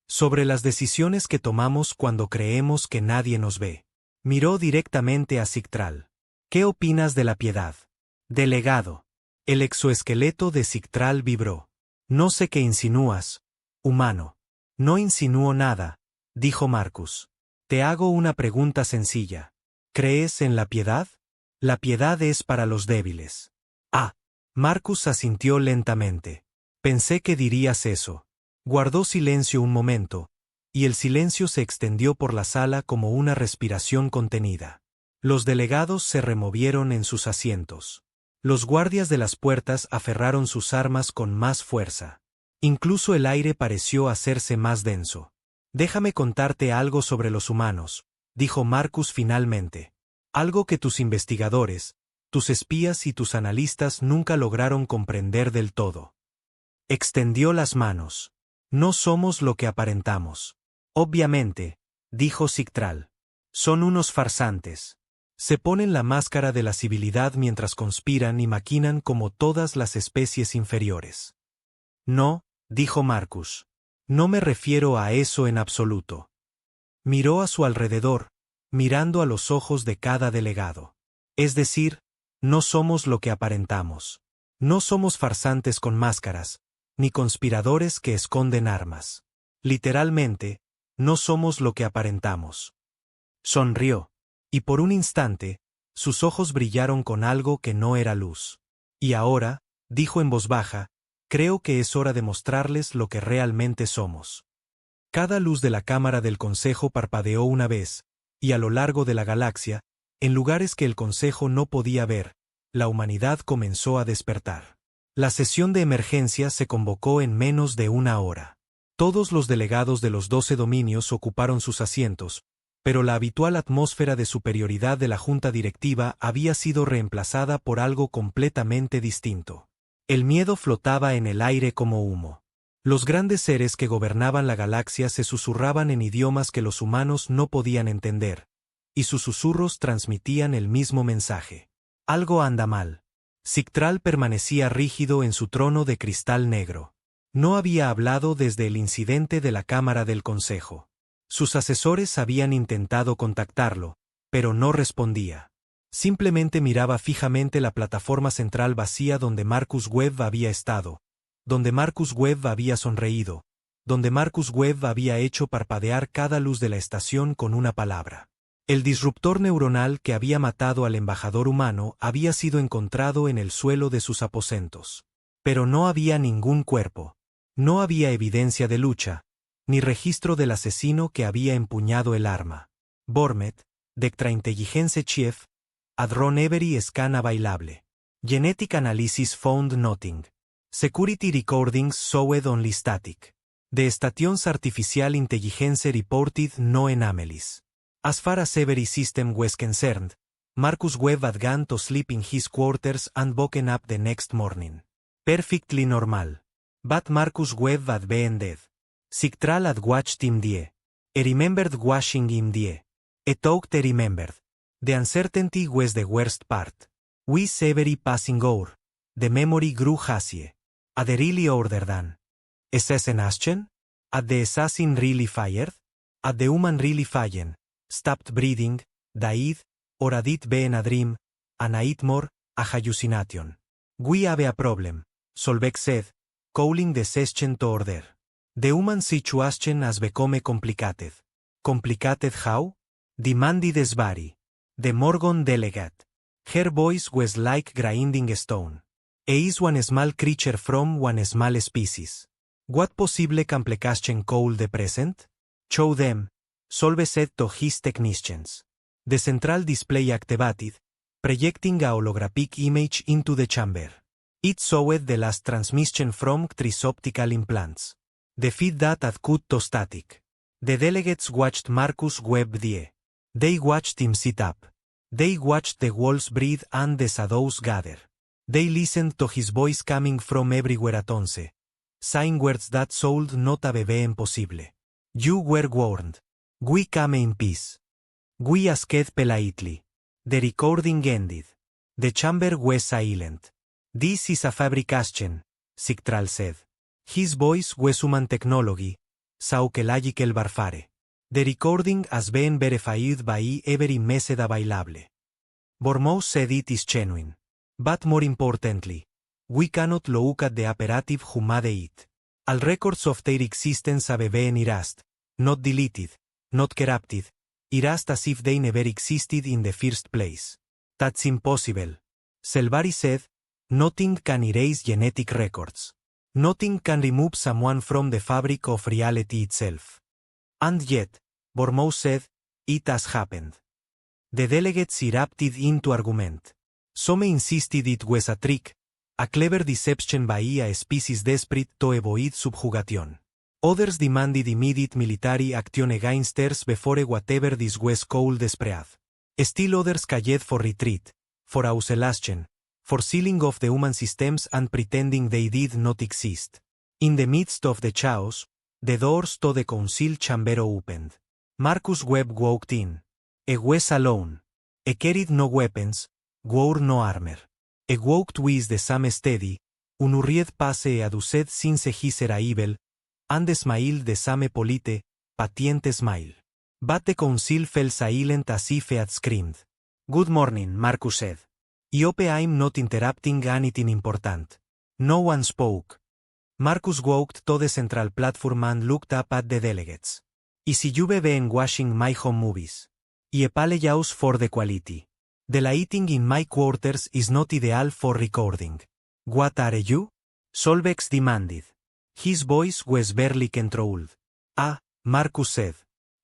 Sobre las decisiones que tomamos cuando creemos que nadie nos ve. Miró directamente a Sigtral. ¿Qué opinas de la piedad? Delegado. El exoesqueleto de Sigtral vibró. No sé qué insinúas, humano. No insinúo nada, dijo Marcus. Te hago una pregunta sencilla. ¿Crees en la piedad? La piedad es para los débiles. Ah. Marcus asintió lentamente. Pensé que dirías eso. Guardó silencio un momento, y el silencio se extendió por la sala como una respiración contenida. Los delegados se removieron en sus asientos. Los guardias de las puertas aferraron sus armas con más fuerza. Incluso el aire pareció hacerse más denso. «Déjame contarte algo sobre los humanos», dijo Marcus finalmente. «Algo que tus investigadores, tus espías y tus analistas nunca lograron comprender del todo». Extendió las manos. «No somos lo que aparentamos». «Obviamente», dijo Sigtral. «Son unos farsantes. Se ponen la máscara de la civilidad mientras conspiran y maquinan como todas las especies inferiores». «No», dijo Marcus. «No me refiero a eso en absoluto». Miró a su alrededor, mirando a los ojos de cada delegado. «Es decir, no somos lo que aparentamos. No somos farsantes con máscaras, ni conspiradores que esconden armas. Literalmente, no somos lo que aparentamos». Sonrió, y por un instante, sus ojos brillaron con algo que no era luz. «Y ahora», dijo en voz baja, «creo que es hora de mostrarles lo que realmente somos». Cada luz de la cámara del Consejo parpadeó una vez, y a lo largo de la galaxia, en lugares que el Consejo no podía ver, la humanidad comenzó a despertar. La sesión de emergencia se convocó en menos de una hora. Todos los delegados de los 12 dominios ocuparon sus asientos, pero la habitual atmósfera de superioridad de la junta directiva había sido reemplazada por algo completamente distinto. El miedo flotaba en el aire como humo. Los grandes seres que gobernaban la galaxia se susurraban en idiomas que los humanos no podían entender, y sus susurros transmitían el mismo mensaje. Algo anda mal. Sigtral permanecía rígido en su trono de cristal negro. No había hablado desde el incidente de la Cámara del Consejo. Sus asesores habían intentado contactarlo, pero no respondía. Simplemente miraba fijamente la plataforma central vacía donde Marcus Webb había estado, donde Marcus Webb había sonreído, donde Marcus Webb había hecho parpadear cada luz de la estación con una palabra. El disruptor neuronal que había matado al embajador humano había sido encontrado en el suelo de sus aposentos. Pero no había ningún cuerpo. No había evidencia de lucha, ni registro del asesino que había empuñado el arma. Bormet, Dectra Intelligence Chief, Adron Every Scan Available. Genetic Analysis Found Nothing. Security Recordings Showed Only Static. The Stations Artificial Intelligence Reported No Anomalies. As far as every system was concerned, Marcus Webb had gone to sleep in his quarters and woken up the next morning. Perfectly normal. But Marcus Webb had been dead. Sigtral had watched him die. He remembered watching him die. He thought he remembered. The uncertainty was the worst part. With every passing hour, the memory grew hazy. Had he really ordered an assassination? Had the assassin really fired? Had the human really fallen, stopped breathing, died, or had it been a dream, a nightmare, a hallucination? We have a problem, Solveig said, calling the session to order. The human situation has become complicated. Complicated how? Demanded Svari, the Morgon delegate. Her voice was like grinding stone. He is one small creature from one small species. What possible complication could the present? Show them, Solve said to his technicians. The central display activated, projecting a holographic image into the chamber. It showed the last transmission from three optical implants. The feed that had cut to static. The delegates watched Marcus Webb die. They watched him sit up. They watched the walls breathe and the shadows gather. They listened to his voice coming from everywhere at once, saying words that should not have been possible. You were warned. We came in peace. We asked politely. The recording ended. The chamber was silent. This is a fabrication, Sigtral said. His voice was human technology, psychological warfare. The recording has been verified by every method available. Bormos said it is genuine. But more importantly, we cannot look at the operative who made it. All records of their existence have been erased, not deleted, not corrupted, erased as if they never existed in the first place. That's impossible. Selvari said, nothing can erase genetic records. Nothing can remove someone from the fabric of reality itself. And yet, Bormough said, it has happened. The delegates erupted into argument. Some insisted it was a trick, a clever deception by a species desperate to avoid subjugation. Others demanded immediate military action against theirs before whatever this was could spread. Still others called for retreat, for isolation, for sealing off the human systems and pretending they did not exist. In the midst of the chaos, the doors to the council chamber opened. Marcus Webb walked in. He was alone. He carried no weapons, wore no armor. He walked with the same steady, unhurried pace e adused since his arrival, and smiled the same polite, patient smile. But the council fell silent as if he had screamed. Good morning, Marcus said. I hope I'm not interrupting anything important. No one spoke. Marcus walked to the central platform and looked up at the delegates. Is you've been watching my home movies? I apologize for the quality. The lighting in my quarters is not ideal for recording. What are you? Solvex demanded. His voice was barely controlled. Ah, Marcus said.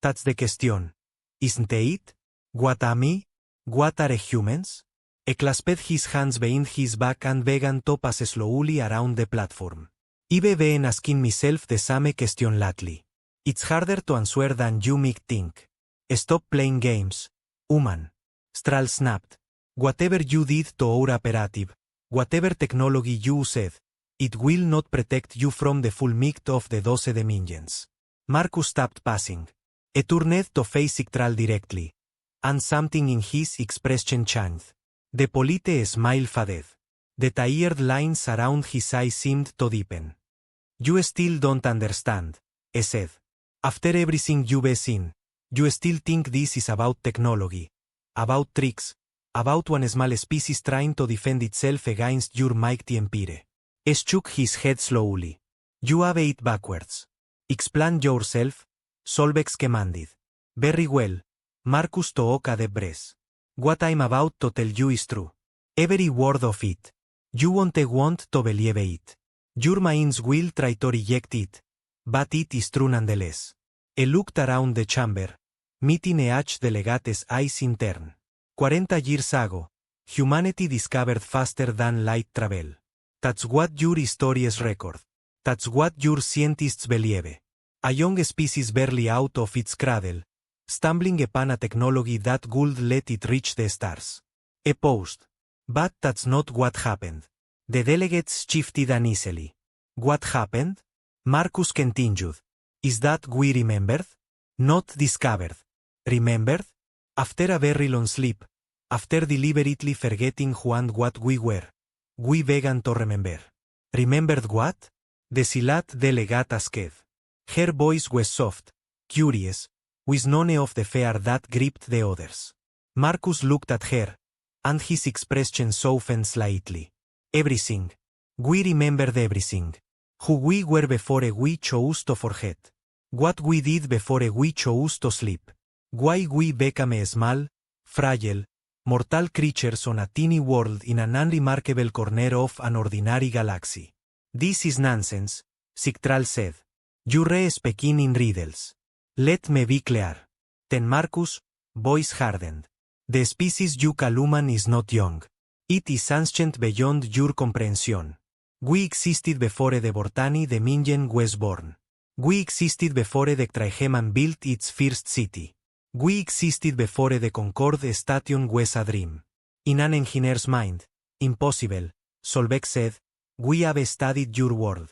That's the question. Isn't it? What am I? What are humans? He clasped his hands behind his back and began to pass slowly around the platform. I've been asking myself the same question lately. It's harder to answer than you might think. Stop playing games, human. Strahl snapped. Whatever you did to our operative, whatever technology you used, it will not protect you from the full might of the 12 Dominions. Marcus stopped passing. He turned to face Strahl directly. And something in his expression changed. The polite smile faded. The tired lines around his eyes seemed to deepen. You still don't understand, he said. After everything you've seen, you still think this is about technology, about tricks, about one small species trying to defend itself against your mighty empire. He shook his head slowly. You have it backwards. Explain yourself, Solvex commanded. Very well. Marcus took a deep breath. What I'm about to tell you is true. Every word of it. You won't want to believe it. Your minds will try to reject it, but it is true nonetheless. He looked around the chamber, meeting each delegate's eyes in turn. 40 years ago, humanity discovered faster than light travel. That's what your stories record. That's what your scientists believe. A young species barely out of its cradle, stumbling upon a technology that would let it reach the stars. He paused. But that's not what happened. The delegates shifted uneasily. What happened? Marcus continued. Is that we remembered? Not discovered. Remembered? After a very long sleep, after deliberately forgetting who and what we were, we began to remember. Remembered what? The Silat delegate asked. Her voice was soft, curious, with none of the fear that gripped the others. Marcus looked at her, and his expression softened slightly. Everything. We remembered everything. Who we were before we chose to forget. What we did before we chose to sleep. Why we became small, fragile, mortal creatures on a tiny world in an unremarkable corner of an ordinary galaxy. This is nonsense, Sigtral said. You're speaking in riddles. Let me be clear. Then Marcus' voice hardened. The species you call human is not young. It is ancient beyond your comprehension. We existed before the Vortani Dominion was born. We existed before the Triheman built its first city. We existed before the Concorde Station was a dream. In an engineer's mind, impossible, Solveig said, we have studied your world.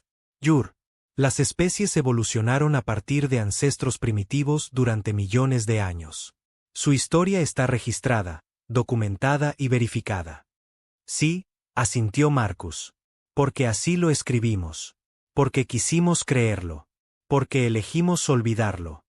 Las especies evolucionaron a partir de ancestros primitivos durante millones de años. Su historia está registrada, documentada y verificada. Sí, asintió Marcus. Porque así lo escribimos. Porque quisimos creerlo. Porque elegimos olvidarlo.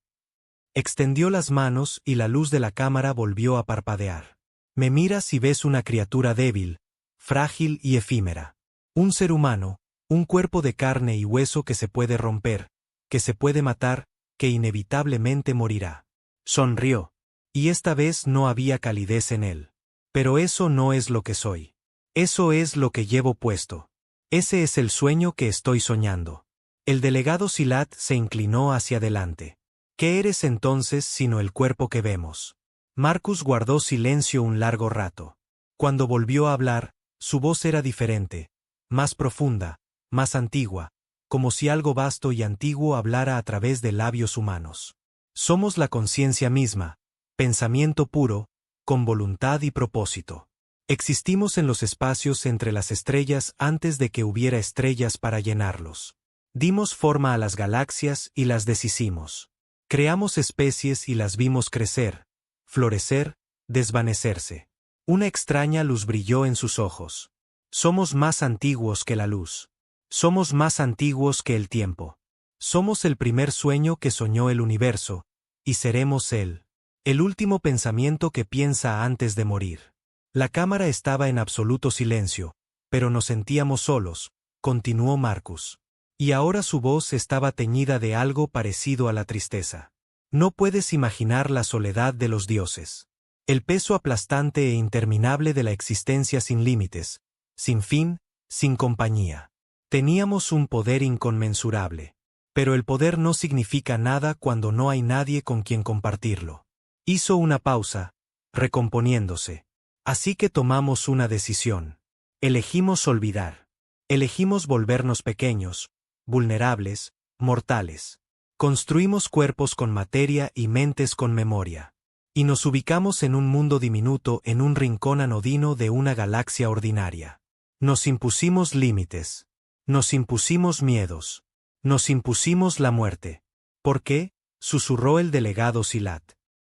Extendió las manos y la luz de la cámara volvió a parpadear. Me miras y ves una criatura débil, frágil y efímera. Un ser humano, un cuerpo de carne y hueso que se puede romper, que se puede matar, que inevitablemente morirá. Sonrió. Y esta vez no había calidez en él. Pero eso no es lo que soy. Eso es lo que llevo puesto. Ese es el sueño que estoy soñando. El delegado Silat se inclinó hacia adelante. ¿Qué eres entonces sino el cuerpo que vemos? Marcus guardó silencio un largo rato. Cuando volvió a hablar, su voz era diferente, más profunda, más antigua, como si algo vasto y antiguo hablara a través de labios humanos. Somos la conciencia misma, pensamiento puro, con voluntad y propósito. Existimos en los espacios entre las estrellas antes de que hubiera estrellas para llenarlos. Dimos forma a las galaxias y las deshicimos. Creamos especies y las vimos crecer, florecer, desvanecerse. Una extraña luz brilló en sus ojos. Somos más antiguos que la luz. Somos más antiguos que el tiempo. Somos el primer sueño que soñó el universo, y seremos él. El último pensamiento que piensa antes de morir. La cámara estaba en absoluto silencio, pero nos sentíamos solos, continuó Marcus. Y ahora su voz estaba teñida de algo parecido a la tristeza. No puedes imaginar la soledad de los dioses. El peso aplastante e interminable de la existencia sin límites, sin fin, sin compañía. Teníamos un poder inconmensurable. Pero el poder no significa nada cuando no hay nadie con quien compartirlo. Hizo una pausa, recomponiéndose. Así que tomamos una decisión. Elegimos olvidar. Elegimos volvernos pequeños, vulnerables, mortales. Construimos cuerpos con materia y mentes con memoria. Y nos ubicamos en un mundo diminuto en un rincón anodino de una galaxia ordinaria. Nos impusimos límites. Nos impusimos miedos. Nos impusimos la muerte. ¿Por qué? Susurró el delegado Silat.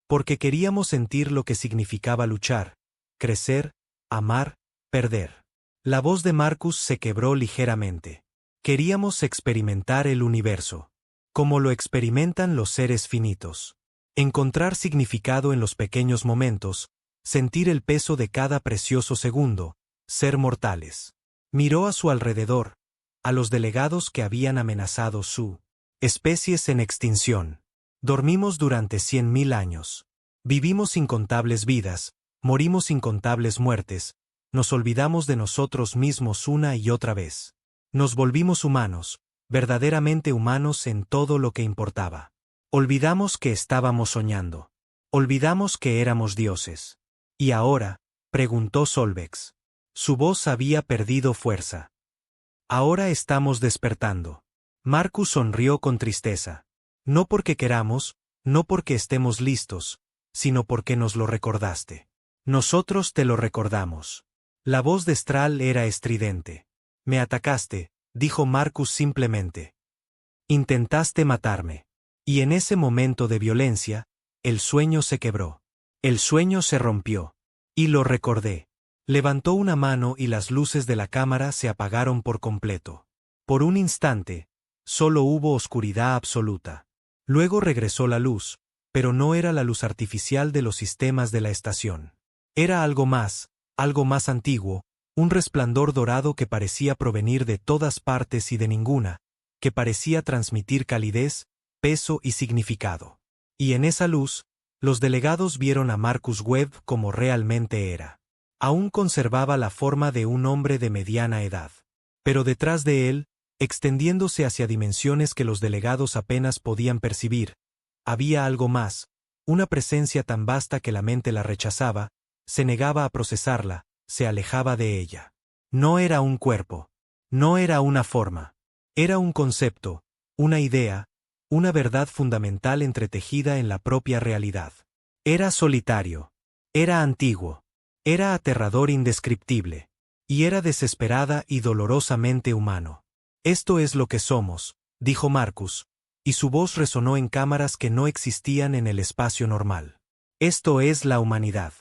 Porque queríamos sentir lo que significaba luchar, crecer, amar, perder. La voz de Marcus se quebró ligeramente. Queríamos experimentar el universo, como lo experimentan los seres finitos. Encontrar significado en los pequeños momentos, sentir el peso de cada precioso segundo, ser mortales. Miró a su alrededor, a los delegados que habían amenazado su especies en extinción. Dormimos durante 100.000 años. Vivimos incontables vidas, morimos incontables muertes, nos olvidamos de nosotros mismos una y otra vez. Nos volvimos humanos, verdaderamente humanos en todo lo que importaba. Olvidamos que estábamos soñando. Olvidamos que éramos dioses. ¿Y ahora? Preguntó Solvex. Su voz había perdido fuerza. Ahora estamos despertando. Marcus sonrió con tristeza. No porque queramos, no porque estemos listos, sino porque nos lo recordaste. Nosotros te lo recordamos. La voz de Stral era estridente. Me atacaste, dijo Marcus simplemente. Intentaste matarme. Y en ese momento de violencia, el sueño se quebró. El sueño se rompió. Y lo recordé. Levantó una mano y las luces de la cámara se apagaron por completo. Por un instante, solo hubo oscuridad absoluta. Luego regresó la luz, pero no era la luz artificial de los sistemas de la estación. Era algo más antiguo, un resplandor dorado que parecía provenir de todas partes y de ninguna, que parecía transmitir calidez, peso y significado. Y en esa luz, los delegados vieron a Marcus Webb como realmente era. Aún conservaba la forma de un hombre de mediana edad. Pero detrás de él, extendiéndose hacia dimensiones que los delegados apenas podían percibir, había algo más, una presencia tan vasta que la mente la rechazaba, se negaba a procesarla, se alejaba de ella. No era un cuerpo, no era una forma, era un concepto, una idea, una verdad fundamental entretejida en la propia realidad. Era solitario, era antiguo, era aterrador indescriptible, y era desesperada y dolorosamente humano. Esto es lo que somos, dijo Marcus, y su voz resonó en cámaras que no existían en el espacio normal. Esto es la humanidad.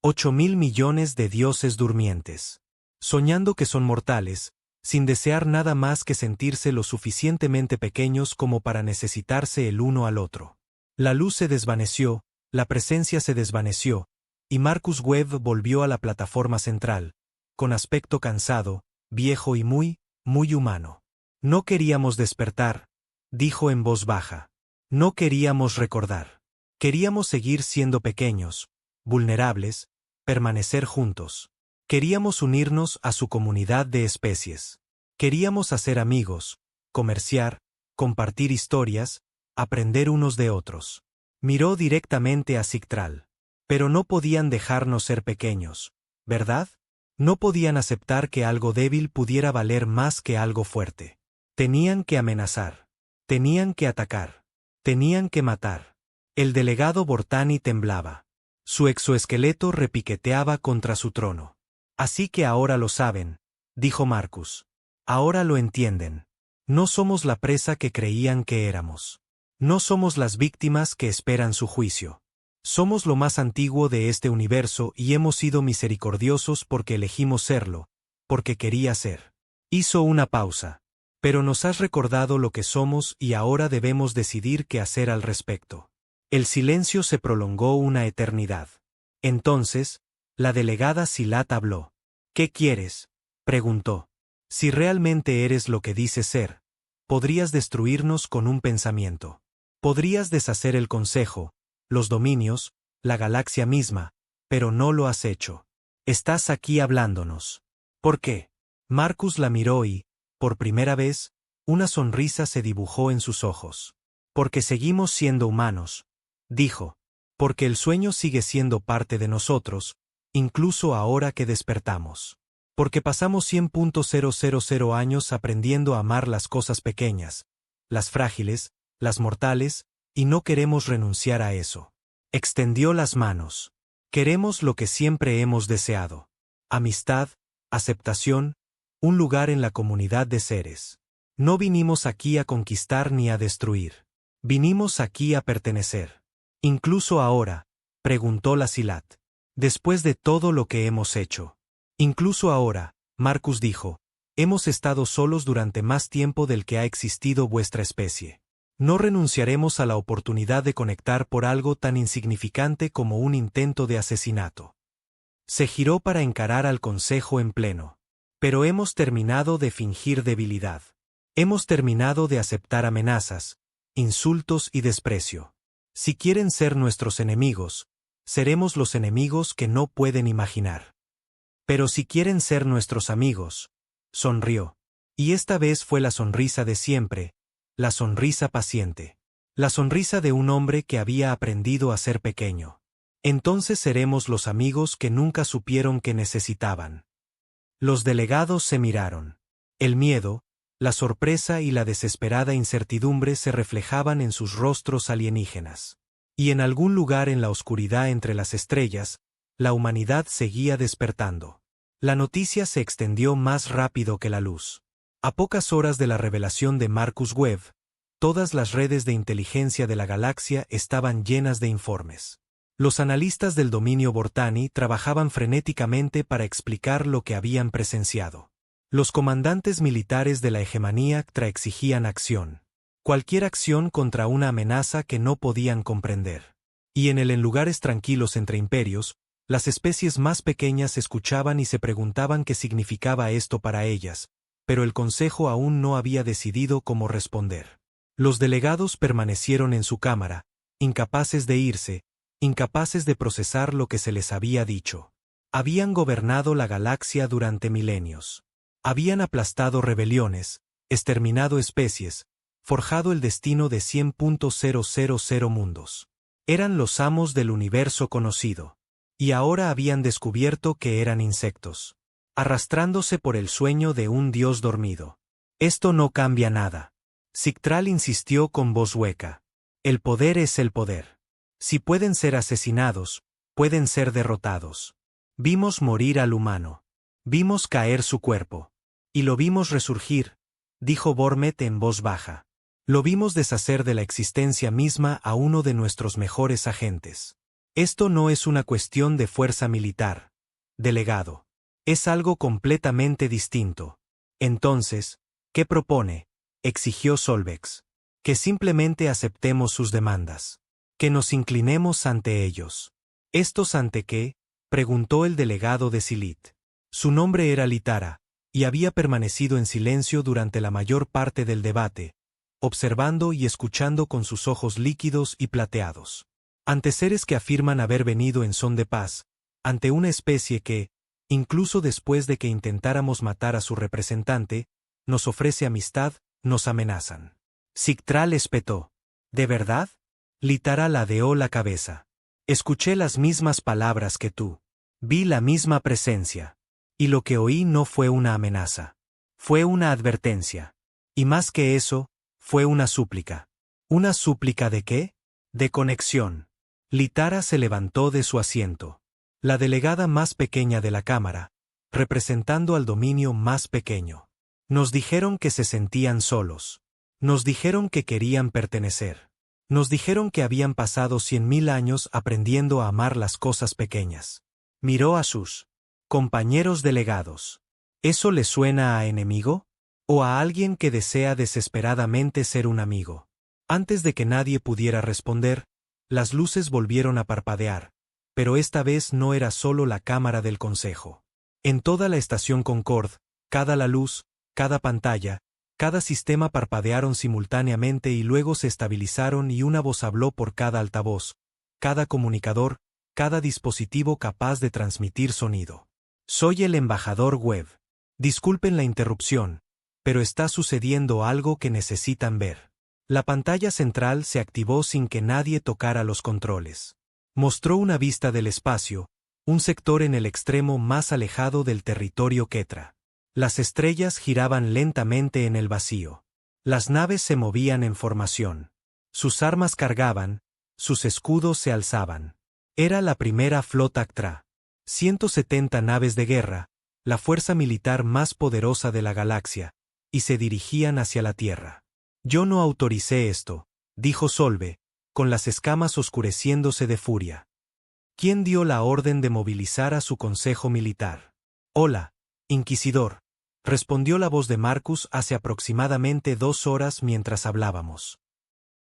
8.000 millones de dioses durmientes. Soñando que son mortales, sin desear nada más que sentirse lo suficientemente pequeños como para necesitarse el uno al otro. La luz se desvaneció, la presencia se desvaneció, y Marcus Webb volvió a la plataforma central, con aspecto cansado, viejo y muy humano. No queríamos despertar, dijo en voz baja. No queríamos recordar. Queríamos seguir siendo pequeños, vulnerables, permanecer juntos. Queríamos unirnos a su comunidad de especies. Queríamos hacer amigos, comerciar, compartir historias, aprender unos de otros. Miró directamente a Cictral. Pero no podían dejarnos ser pequeños, ¿verdad? No podían aceptar que algo débil pudiera valer más que algo fuerte. Tenían que amenazar. Tenían que atacar. Tenían que matar. El delegado Bortani temblaba. Su exoesqueleto repiqueteaba contra su trono. Así que ahora lo saben, dijo Marcus. Ahora lo entienden. No somos la presa que creían que éramos. No somos las víctimas que esperan su juicio. Somos lo más antiguo de este universo y hemos sido misericordiosos porque elegimos serlo, porque quería ser. Hizo una pausa. Pero nos has recordado lo que somos y ahora debemos decidir qué hacer al respecto. El silencio se prolongó una eternidad. Entonces, la delegada Silat habló. ¿Qué quieres?, preguntó. Si realmente eres lo que dices ser, podrías destruirnos con un pensamiento. Podrías deshacer el consejo, los dominios, la galaxia misma, pero no lo has hecho. Estás aquí hablándonos. ¿Por qué? Marcus la miró y, por primera vez, una sonrisa se dibujó en sus ojos. Porque seguimos siendo humanos, dijo. Porque el sueño sigue siendo parte de nosotros, incluso ahora que despertamos. Porque pasamos 100.000 años aprendiendo a amar las cosas pequeñas, las frágiles, las mortales, y no queremos renunciar a eso. Extendió las manos. Queremos lo que siempre hemos deseado. Amistad, aceptación, un lugar en la comunidad de seres. No vinimos aquí a conquistar ni a destruir. Vinimos aquí a pertenecer. Incluso ahora, preguntó la Silat. Después de todo lo que hemos hecho. Incluso ahora, Marcus dijo, hemos estado solos durante más tiempo del que ha existido vuestra especie. No renunciaremos a la oportunidad de conectar por algo tan insignificante como un intento de asesinato. Se giró para encarar al consejo en pleno. Pero hemos terminado de fingir debilidad. Hemos terminado de aceptar amenazas, insultos y desprecio. Si quieren ser nuestros enemigos, seremos los enemigos que no pueden imaginar. Pero si quieren ser nuestros amigos, sonrió. Y esta vez fue la sonrisa de siempre, la sonrisa paciente. La sonrisa de un hombre que había aprendido a ser pequeño. Entonces seremos los amigos que nunca supieron que necesitaban. Los delegados se miraron. El miedo, la sorpresa y la desesperada incertidumbre se reflejaban en sus rostros alienígenas. Y en algún lugar en la oscuridad entre las estrellas, la humanidad seguía despertando. La noticia se extendió más rápido que la luz. A pocas horas de la revelación de Marcus Webb, todas las redes de inteligencia de la galaxia estaban llenas de informes. Los analistas del dominio Bortani trabajaban frenéticamente para explicar lo que habían presenciado. Los comandantes militares de la hegemonía exigían acción. Cualquier acción contra una amenaza que no podían comprender. Y en lugares tranquilos entre imperios, las especies más pequeñas escuchaban y se preguntaban qué significaba esto para ellas, pero el Consejo aún no había decidido cómo responder. Los delegados permanecieron en su cámara, incapaces de irse, incapaces de procesar lo que se les había dicho. Habían gobernado la galaxia durante milenios. Habían aplastado rebeliones, exterminado especies, forjado el destino de 100.000 mundos. Eran los amos del universo conocido. Y ahora habían descubierto que eran insectos. Arrastrándose por el sueño de un dios dormido. Esto no cambia nada. Cictral insistió con voz hueca. El poder es el poder. Si pueden ser asesinados, pueden ser derrotados. Vimos morir al humano. Vimos caer su cuerpo. Y lo vimos resurgir, dijo Bormet en voz baja. Lo vimos deshacer de la existencia misma a uno de nuestros mejores agentes. Esto no es una cuestión de fuerza militar, delegado. Es algo completamente distinto. Entonces, ¿qué propone?, exigió Solvex. Que simplemente aceptemos sus demandas. Que nos inclinemos ante ellos. ¿Estos ante qué?, preguntó el delegado de Silit. Su nombre era Litara, y había permanecido en silencio durante la mayor parte del debate, observando y escuchando con sus ojos líquidos y plateados. Ante seres que afirman haber venido en son de paz, ante una especie que, incluso después de que intentáramos matar a su representante, nos ofrece amistad, nos amenazan. Cictral espetó. ¿De verdad? Litara ladeó la cabeza. Escuché las mismas palabras que tú. Vi la misma presencia. Y lo que oí no fue una amenaza. Fue una advertencia. Y más que eso, fue una súplica. ¿Una súplica de qué? De conexión. Litara se levantó de su asiento. La delegada más pequeña de la Cámara, representando al dominio más pequeño. Nos dijeron que se sentían solos. Nos dijeron que querían pertenecer. Nos dijeron que habían pasado 100.000 años aprendiendo a amar las cosas pequeñas. Miró a sus compañeros delegados. ¿Eso le suena a enemigo? ¿O a alguien que desea desesperadamente ser un amigo? Antes de que nadie pudiera responder, las luces volvieron a parpadear, pero esta vez no era solo la cámara del consejo. En toda la estación Concord, cada la luz, cada pantalla, cada sistema parpadearon simultáneamente y luego se estabilizaron y una voz habló por cada altavoz, cada comunicador, cada dispositivo capaz de transmitir sonido. Soy el embajador Webb. Disculpen la interrupción, pero está sucediendo algo que necesitan ver. La pantalla central se activó sin que nadie tocara los controles. Mostró una vista del espacio, un sector en el extremo más alejado del territorio Ketra. Las estrellas giraban lentamente en el vacío. Las naves se movían en formación. Sus armas cargaban, sus escudos se alzaban. Era la primera flota Ktra. 170 naves de guerra, la fuerza militar más poderosa de la galaxia, y se dirigían hacia la Tierra. Yo no autoricé esto, dijo Solve, con las escamas oscureciéndose de furia. ¿Quién dio la orden de movilizar a su consejo militar? Hola, Inquisidor, respondió la voz de Marcus hace aproximadamente 2 horas mientras hablábamos.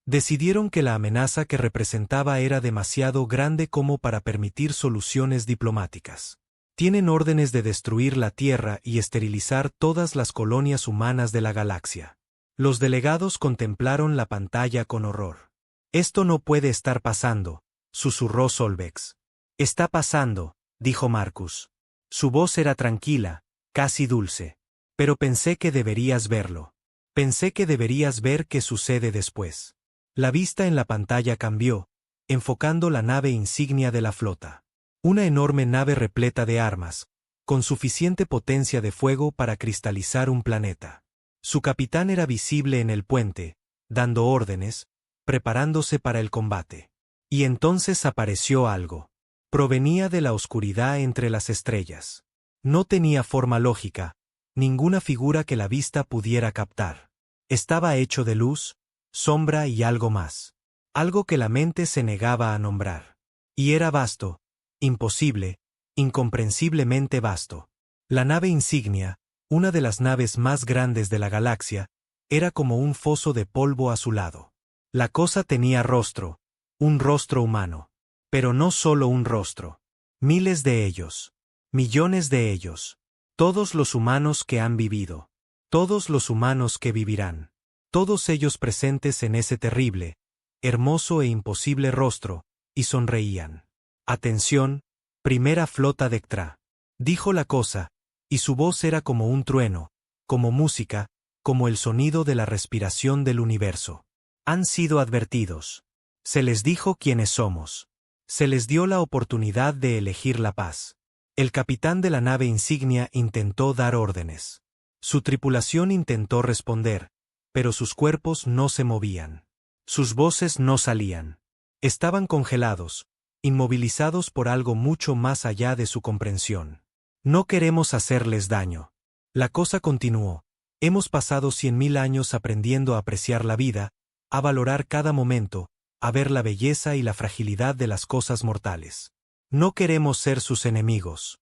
Decidieron que la amenaza que representaba era demasiado grande como para permitir soluciones diplomáticas. Tienen órdenes de destruir la Tierra y esterilizar todas las colonias humanas de la galaxia. Los delegados contemplaron la pantalla con horror. Esto no puede estar pasando, susurró Solvex. Está pasando, dijo Marcus. Su voz era tranquila, casi dulce. Pero pensé que deberías verlo. Pensé que deberías ver qué sucede después. La vista en la pantalla cambió, enfocando la nave insignia de la flota. Una enorme nave repleta de armas, con suficiente potencia de fuego para cristalizar un planeta. Su capitán era visible en el puente, dando órdenes, preparándose para el combate. Y entonces apareció algo. Provenía de la oscuridad entre las estrellas. No tenía forma lógica, ninguna figura que la vista pudiera captar. Estaba hecho de luz, sombra y algo más. Algo que la mente se negaba a nombrar. Y era vasto, imposible, incomprensiblemente vasto. La nave insignia, una de las naves más grandes de la galaxia, era como un foso de polvo a su lado. La cosa tenía rostro, un rostro humano. Pero no solo un rostro. Miles de ellos. Millones de ellos. Todos los humanos que han vivido. Todos los humanos que vivirán. Todos ellos presentes en ese terrible, hermoso e imposible rostro, y sonreían. Atención, primera flota de Ktra. Dijo la cosa, y su voz era como un trueno, como música, como el sonido de la respiración del universo. Han sido advertidos. Se les dijo quiénes somos. Se les dio la oportunidad de elegir la paz. El capitán de la nave insignia intentó dar órdenes. Su tripulación intentó responder, pero sus cuerpos no se movían. Sus voces no salían. Estaban congelados, inmovilizados por algo mucho más allá de su comprensión. No queremos hacerles daño. La cosa continuó. Hemos pasado 100.000 años aprendiendo a apreciar la vida, a valorar cada momento, a ver la belleza y la fragilidad de las cosas mortales. No queremos ser sus enemigos.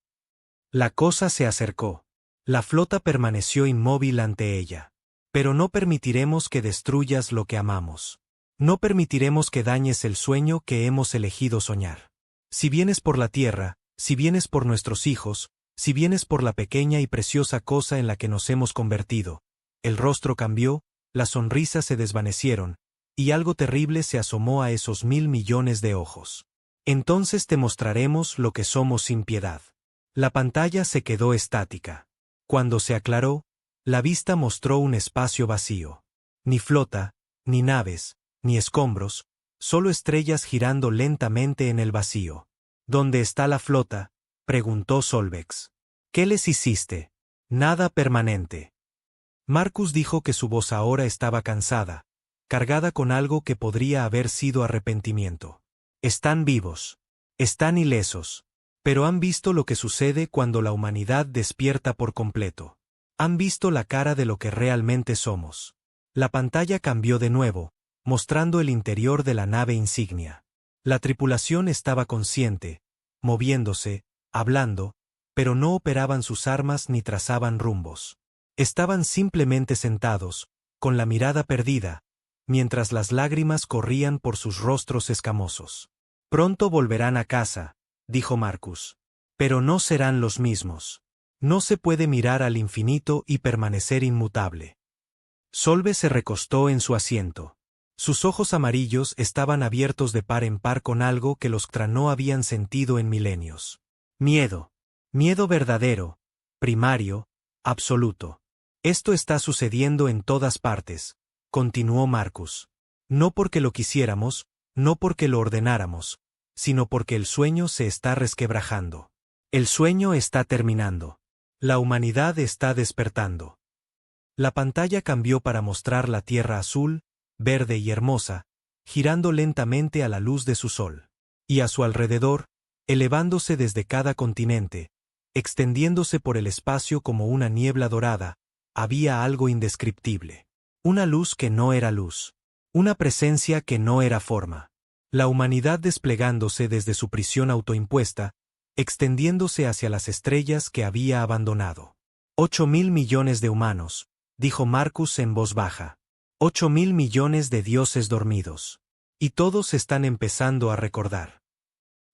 La cosa se acercó. La flota permaneció inmóvil ante ella. Pero no permitiremos que destruyas lo que amamos. No permitiremos que dañes el sueño que hemos elegido soñar. Si vienes por la tierra, si vienes por nuestros hijos, si vienes por la pequeña y preciosa cosa en la que nos hemos convertido. El rostro cambió, las sonrisas se desvanecieron, y algo terrible se asomó a esos 1.000 millones de ojos. Entonces te mostraremos lo que somos sin piedad. La pantalla se quedó estática. Cuando se aclaró, la vista mostró un espacio vacío. Ni flota, ni naves, ni escombros, solo estrellas girando lentamente en el vacío. ¿Dónde está la flota?, preguntó Solvex. ¿Qué les hiciste? Nada permanente. Marcus dijo que su voz ahora estaba cansada, cargada con algo que podría haber sido arrepentimiento. Están vivos. Están ilesos. Pero han visto lo que sucede cuando la humanidad despierta por completo. Han visto la cara de lo que realmente somos. La pantalla cambió de nuevo, mostrando el interior de la nave insignia. La tripulación estaba consciente, moviéndose, hablando, pero no operaban sus armas ni trazaban rumbos. Estaban simplemente sentados, con la mirada perdida, mientras las lágrimas corrían por sus rostros escamosos. Pronto volverán a casa, dijo Marcus. Pero no serán los mismos. No se puede mirar al infinito y permanecer inmutable. Solve se recostó en su asiento. Sus ojos amarillos estaban abiertos de par en par con algo que los Ktra no habían sentido en milenios. Miedo. Miedo verdadero, primario, absoluto. Esto está sucediendo en todas partes, continuó Marcus. No porque lo quisiéramos, no porque lo ordenáramos, sino porque el sueño se está resquebrajando. El sueño está terminando. La humanidad está despertando. La pantalla cambió para mostrar la Tierra azul, verde y hermosa, girando lentamente a la luz de su sol. Y a su alrededor, elevándose desde cada continente, extendiéndose por el espacio como una niebla dorada, había algo indescriptible. Una luz que no era luz. Una presencia que no era forma. La humanidad desplegándose desde su prisión autoimpuesta, extendiéndose hacia las estrellas que había abandonado. 8.000 millones de humanos, dijo Marcus en voz baja. 8.000 millones de dioses dormidos. Y todos están empezando a recordar.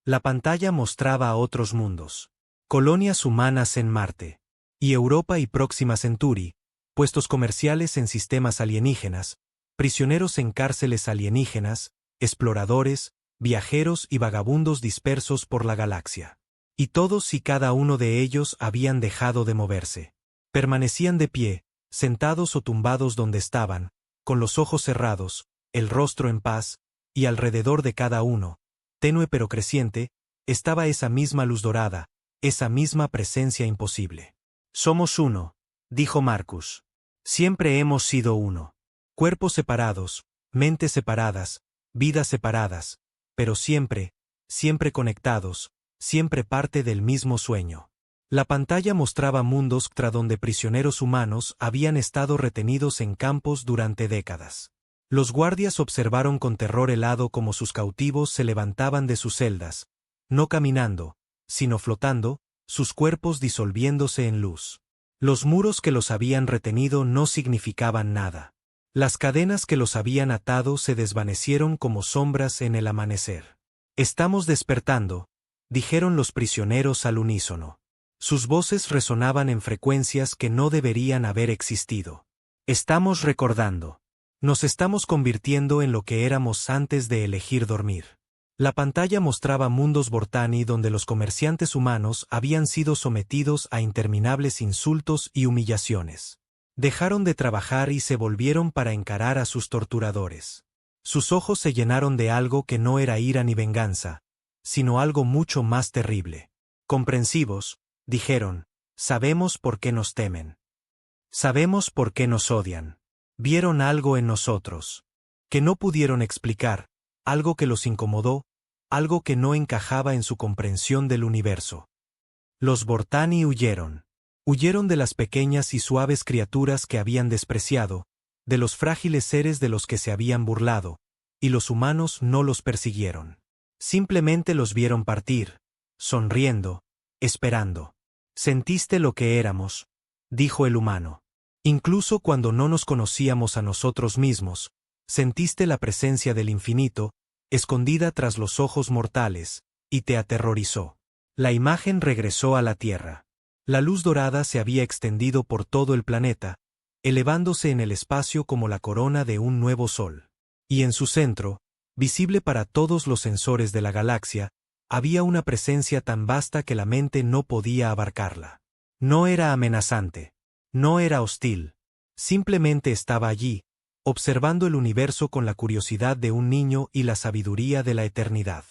La pantalla mostraba a otros mundos. Colonias humanas en Marte. Y Europa y Próxima Centauri, puestos comerciales en sistemas alienígenas, prisioneros en cárceles alienígenas, exploradores, viajeros y vagabundos dispersos por la galaxia. Y todos y cada uno de ellos habían dejado de moverse. Permanecían de pie, sentados o tumbados donde estaban, con los ojos cerrados, el rostro en paz, y alrededor de cada uno, tenue pero creciente, estaba esa misma luz dorada, esa misma presencia imposible. Somos uno, dijo Marcus. Siempre hemos sido uno. Cuerpos separados, mentes separadas, vidas separadas, pero siempre, siempre conectados, siempre parte del mismo sueño. La pantalla mostraba mundos Ktra donde prisioneros humanos habían estado retenidos en campos durante décadas. Los guardias observaron con terror helado cómo sus cautivos se levantaban de sus celdas, no caminando, sino flotando, sus cuerpos disolviéndose en luz. Los muros que los habían retenido no significaban nada. Las cadenas que los habían atado se desvanecieron como sombras en el amanecer. Estamos despertando, dijeron los prisioneros al unísono. Sus voces resonaban en frecuencias que no deberían haber existido. Estamos recordando. Nos estamos convirtiendo en lo que éramos antes de elegir dormir. La pantalla mostraba mundos Vortani donde los comerciantes humanos habían sido sometidos a interminables insultos y humillaciones. Dejaron de trabajar y se volvieron para encarar a sus torturadores. Sus ojos se llenaron de algo que no era ira ni venganza, sino algo mucho más terrible. Comprensivos, dijeron, sabemos por qué nos temen. Sabemos por qué nos odian. Vieron algo en nosotros que no pudieron explicar, algo que los incomodó, algo que no encajaba en su comprensión del universo. Los Vortani huyeron. Huyeron de las pequeñas y suaves criaturas que habían despreciado, de los frágiles seres de los que se habían burlado, y los humanos no los persiguieron. Simplemente los vieron partir, sonriendo, esperando. «Sentiste lo que éramos», dijo el humano. «Incluso cuando no nos conocíamos a nosotros mismos, sentiste la presencia del infinito, escondida tras los ojos mortales, y te aterrorizó». La imagen regresó a la Tierra. La luz dorada se había extendido por todo el planeta, elevándose en el espacio como la corona de un nuevo sol. Y en su centro, visible para todos los sensores de la galaxia, había una presencia tan vasta que la mente no podía abarcarla. No era amenazante. No era hostil. Simplemente estaba allí, observando el universo con la curiosidad de un niño y la sabiduría de la eternidad.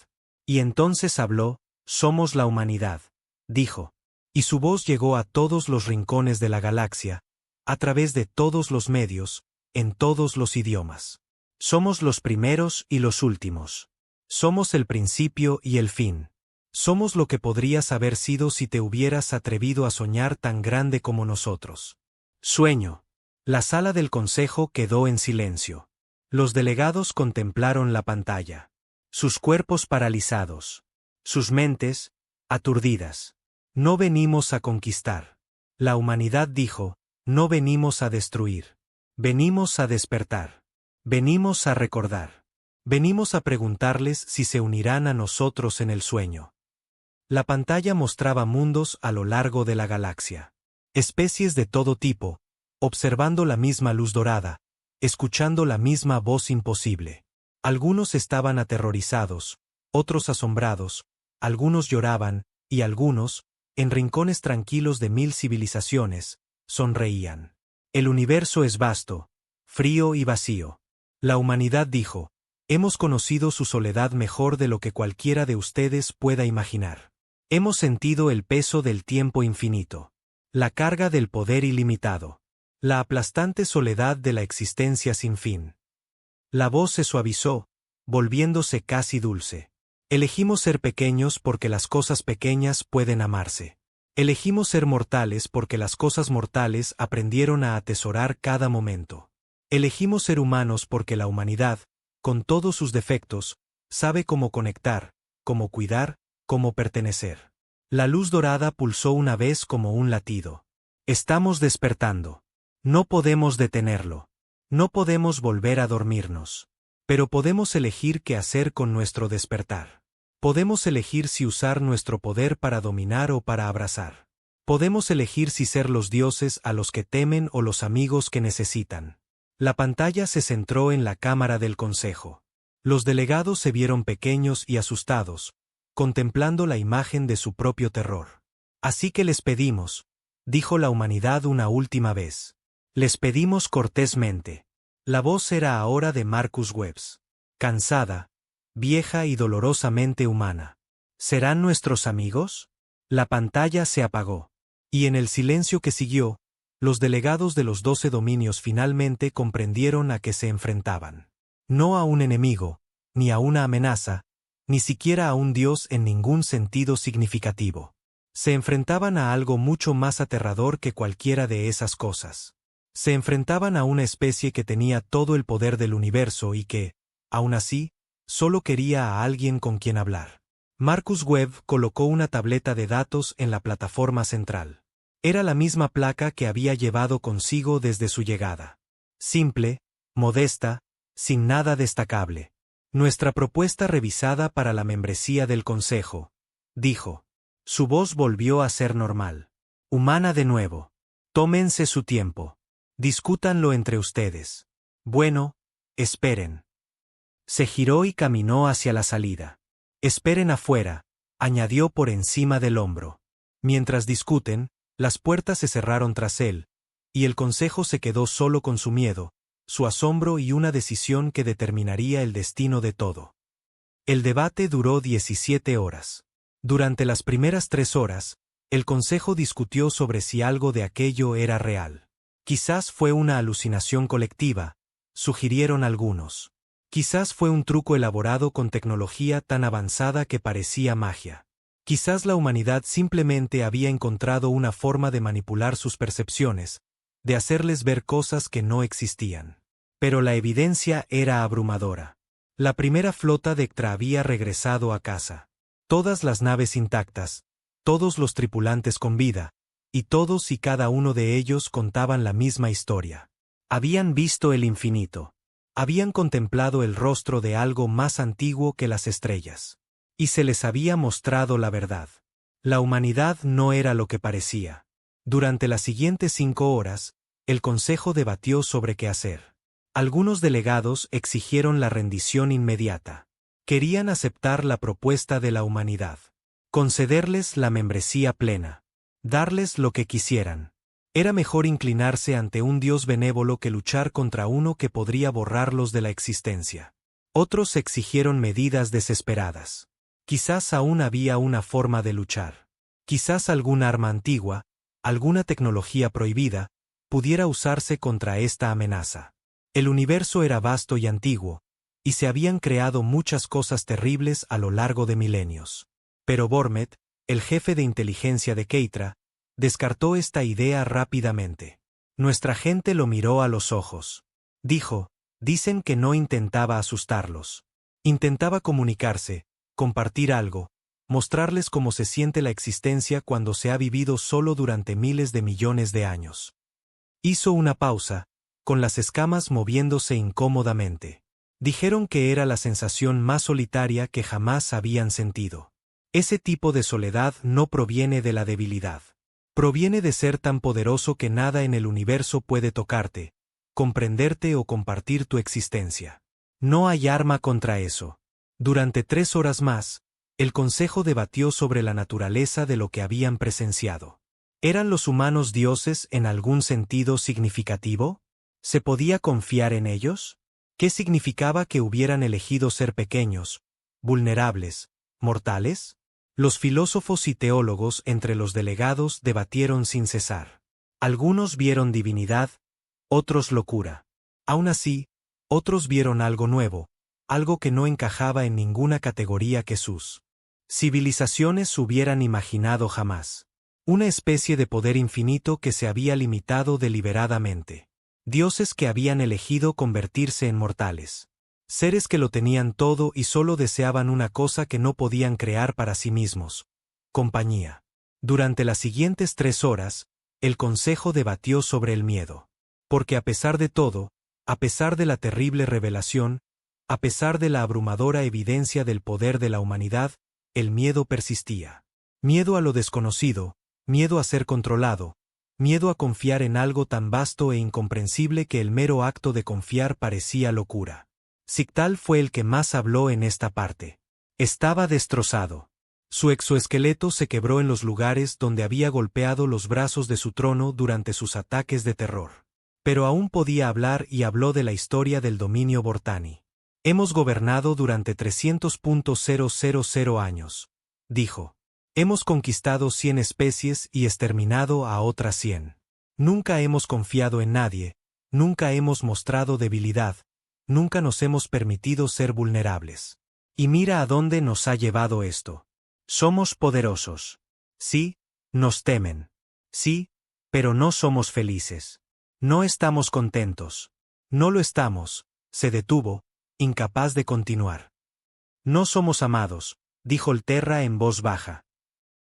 Y entonces habló: «Somos la humanidad», dijo. Y su voz llegó a todos los rincones de la galaxia, a través de todos los medios, en todos los idiomas. Somos los primeros y los últimos. Somos el principio y el fin. Somos lo que podrías haber sido si te hubieras atrevido a soñar tan grande como nosotros. Sueño. La sala del consejo quedó en silencio. Los delegados contemplaron la pantalla. Sus cuerpos paralizados. Sus mentes, aturdidas. No venimos a conquistar. La humanidad dijo: no venimos a destruir. Venimos a despertar. Venimos a recordar. Venimos a preguntarles si se unirán a nosotros en el sueño. La pantalla mostraba mundos a lo largo de la galaxia. Especies de todo tipo, observando la misma luz dorada, escuchando la misma voz imposible. Algunos estaban aterrorizados, otros asombrados, algunos lloraban, y algunos, en rincones tranquilos de 1000 civilizaciones, sonreían. El universo es vasto, frío y vacío. La humanidad dijo: hemos conocido su soledad mejor de lo que cualquiera de ustedes pueda imaginar. Hemos sentido el peso del tiempo infinito, la carga del poder ilimitado, la aplastante soledad de la existencia sin fin. La voz se suavizó, volviéndose casi dulce. Elegimos ser pequeños porque las cosas pequeñas pueden amarse. Elegimos ser mortales porque las cosas mortales aprendieron a atesorar cada momento. Elegimos ser humanos porque la humanidad, con todos sus defectos, sabe cómo conectar, cómo cuidar, cómo pertenecer. La luz dorada pulsó una vez como un latido. Estamos despertando. No podemos detenerlo. No podemos volver a dormirnos. Pero podemos elegir qué hacer con nuestro despertar. Podemos elegir si usar nuestro poder para dominar o para abrazar. Podemos elegir si ser los dioses a los que temen o los amigos que necesitan. La pantalla se centró en la cámara del consejo. Los delegados se vieron pequeños y asustados, contemplando la imagen de su propio terror. Así que les pedimos, dijo la humanidad una última vez. Les pedimos cortésmente. La voz era ahora de Marcus Webbs. Cansada, vieja y dolorosamente humana. ¿Serán nuestros amigos? La pantalla se apagó. Y en el silencio que siguió, los delegados de los 12 dominios finalmente comprendieron a qué se enfrentaban. No a un enemigo, ni a una amenaza, ni siquiera a un dios en ningún sentido significativo. Se enfrentaban a algo mucho más aterrador que cualquiera de esas cosas. Se enfrentaban a una especie que tenía todo el poder del universo y que, aun así, solo quería a alguien con quien hablar. Marcus Webb colocó una tableta de datos en la plataforma central. Era la misma placa que había llevado consigo desde su llegada. Simple, modesta, sin nada destacable. Nuestra propuesta revisada para la membresía del Consejo, dijo. Su voz volvió a ser normal. Humana de nuevo. Tómense su tiempo. Discútanlo entre ustedes. Bueno, esperen. Se giró y caminó hacia la salida. Esperen afuera, añadió por encima del hombro. Mientras discuten, las puertas se cerraron tras él, y el consejo se quedó solo con su miedo, su asombro y una decisión que determinaría el destino de todo. El debate duró 17 horas. Durante las primeras 3 horas, el consejo discutió sobre si algo de aquello era real. Quizás fue una alucinación colectiva, sugirieron algunos. Quizás fue un truco elaborado con tecnología tan avanzada que parecía magia. Quizás la humanidad simplemente había encontrado una forma de manipular sus percepciones, de hacerles ver cosas que no existían. Pero la evidencia era abrumadora. La primera flota de Ectra había regresado a casa. Todas las naves intactas, todos los tripulantes con vida, y todos y cada uno de ellos contaban la misma historia. Habían visto el infinito. Habían contemplado el rostro de algo más antiguo que las estrellas. Y se les había mostrado la verdad. La humanidad no era lo que parecía. Durante las siguientes 5 horas, el consejo debatió sobre qué hacer. Algunos delegados exigieron la rendición inmediata. Querían aceptar la propuesta de la humanidad. Concederles la membresía plena. Darles lo que quisieran. Era mejor inclinarse ante un Dios benévolo que luchar contra uno que podría borrarlos de la existencia. Otros exigieron medidas desesperadas. Quizás aún había una forma de luchar. Quizás alguna arma antigua, alguna tecnología prohibida, pudiera usarse contra esta amenaza. El universo era vasto y antiguo, y se habían creado muchas cosas terribles a lo largo de milenios. Pero Bormet, el jefe de inteligencia de Keitra, descartó esta idea rápidamente. Nuestra gente lo miró a los ojos. Dijo, dicen que no intentaba asustarlos. Intentaba comunicarse, compartir algo, mostrarles cómo se siente la existencia cuando se ha vivido solo durante miles de millones de años. Hizo una pausa, con las escamas moviéndose incómodamente. Dijeron que era la sensación más solitaria que jamás habían sentido. Ese tipo de soledad no proviene de la debilidad. Proviene de ser tan poderoso que nada en el universo puede tocarte, comprenderte o compartir tu existencia. No hay arma contra eso. Durante 3 horas más, el consejo debatió sobre la naturaleza de lo que habían presenciado. ¿Eran los humanos dioses en algún sentido significativo? ¿Se podía confiar en ellos? ¿Qué significaba que hubieran elegido ser pequeños, vulnerables, mortales? Los filósofos y teólogos entre los delegados debatieron sin cesar. Algunos vieron divinidad, otros locura. Aún así, otros vieron algo nuevo, algo que no encajaba en ninguna categoría que sus civilizaciones hubieran imaginado jamás. Una especie de poder infinito que se había limitado deliberadamente. Dioses que habían elegido convertirse en mortales. Seres que lo tenían todo y solo deseaban una cosa que no podían crear para sí mismos: compañía. Durante las siguientes 3 horas, el consejo debatió sobre el miedo. Porque a pesar de todo, a pesar de la terrible revelación, a pesar de la abrumadora evidencia del poder de la humanidad, el miedo persistía. Miedo a lo desconocido, miedo a ser controlado, miedo a confiar en algo tan vasto e incomprensible que el mero acto de confiar parecía locura. Sictal fue el que más habló en esta parte. Estaba destrozado. Su exoesqueleto se quebró en los lugares donde había golpeado los brazos de su trono durante sus ataques de terror. Pero aún podía hablar y habló de la historia del dominio Vortani. Hemos gobernado durante 300.000 años, dijo. Hemos conquistado 100 especies y exterminado a otras 100. Nunca hemos confiado en nadie, nunca hemos mostrado debilidad, nunca nos hemos permitido ser vulnerables. Y mira a dónde nos ha llevado esto. Somos poderosos. Sí, nos temen. Sí, pero no somos felices. No estamos contentos. No lo estamos, se detuvo, incapaz de continuar. No somos amados, dijo Ulterra en voz baja.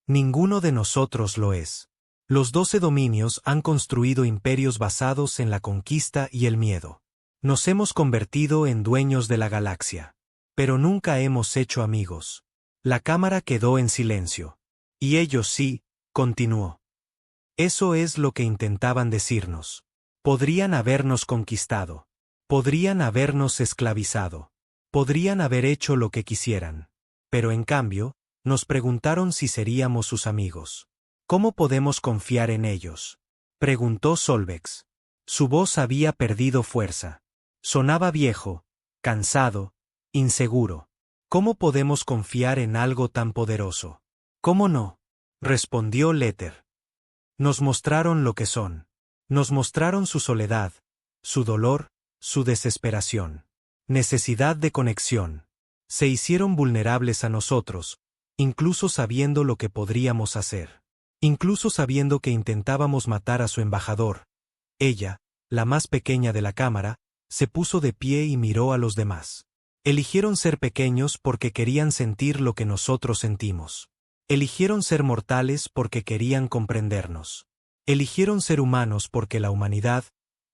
Ninguno de nosotros lo es. Los 12 dominios han construido imperios basados en la conquista y el miedo. Nos hemos convertido en dueños de la galaxia. Pero nunca hemos hecho amigos. La cámara quedó en silencio. Y ellos sí, continuó. Eso es lo que intentaban decirnos. Podrían habernos conquistado. Podrían habernos esclavizado. Podrían haber hecho lo que quisieran. Pero en cambio, nos preguntaron si seríamos sus amigos. ¿Cómo podemos confiar en ellos?, preguntó Solvex. Su voz había perdido fuerza. Sonaba viejo, cansado, inseguro. ¿Cómo podemos confiar en algo tan poderoso? ¿Cómo no?, respondió Letter. Nos mostraron lo que son. Nos mostraron su soledad, su dolor, su desesperación. Necesidad de conexión. Se hicieron vulnerables a nosotros, incluso sabiendo lo que podríamos hacer. Incluso sabiendo que intentábamos matar a su embajador. Ella, la más pequeña de la cámara, se puso de pie y miró a los demás. Eligieron ser pequeños porque querían sentir lo que nosotros sentimos. Eligieron ser mortales porque querían comprendernos. Eligieron ser humanos porque la humanidad,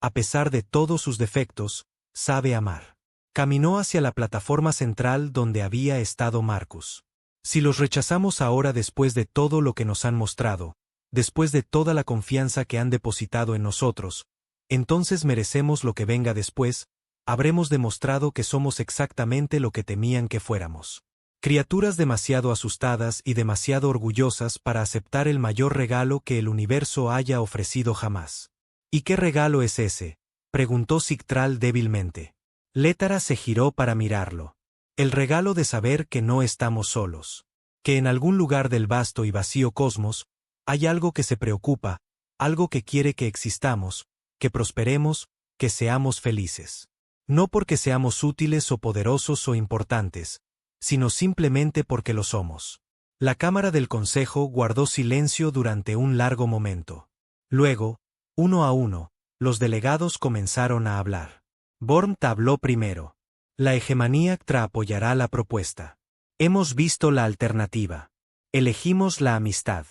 a pesar de todos sus defectos, sabe amar. Caminó hacia la plataforma central donde había estado Marcus. Si los rechazamos ahora después de todo lo que nos han mostrado, después de toda la confianza que han depositado en nosotros, entonces merecemos lo que venga después, habremos demostrado que somos exactamente lo que temían que fuéramos. Criaturas demasiado asustadas y demasiado orgullosas para aceptar el mayor regalo que el universo haya ofrecido jamás. ¿Y qué regalo es ese?, preguntó Sigtral débilmente. Létara se giró para mirarlo. El regalo de saber que no estamos solos. Que en algún lugar del vasto y vacío cosmos, hay algo que se preocupa, algo que quiere que existamos, que prosperemos, que seamos felices. No porque seamos útiles o poderosos o importantes, sino simplemente porque lo somos. La Cámara del Consejo guardó silencio durante un largo momento. Luego, uno a uno, los delegados comenzaron a hablar. Bormt habló primero. La hegemonía CTRA apoyará la propuesta. Hemos visto la alternativa. Elegimos la amistad.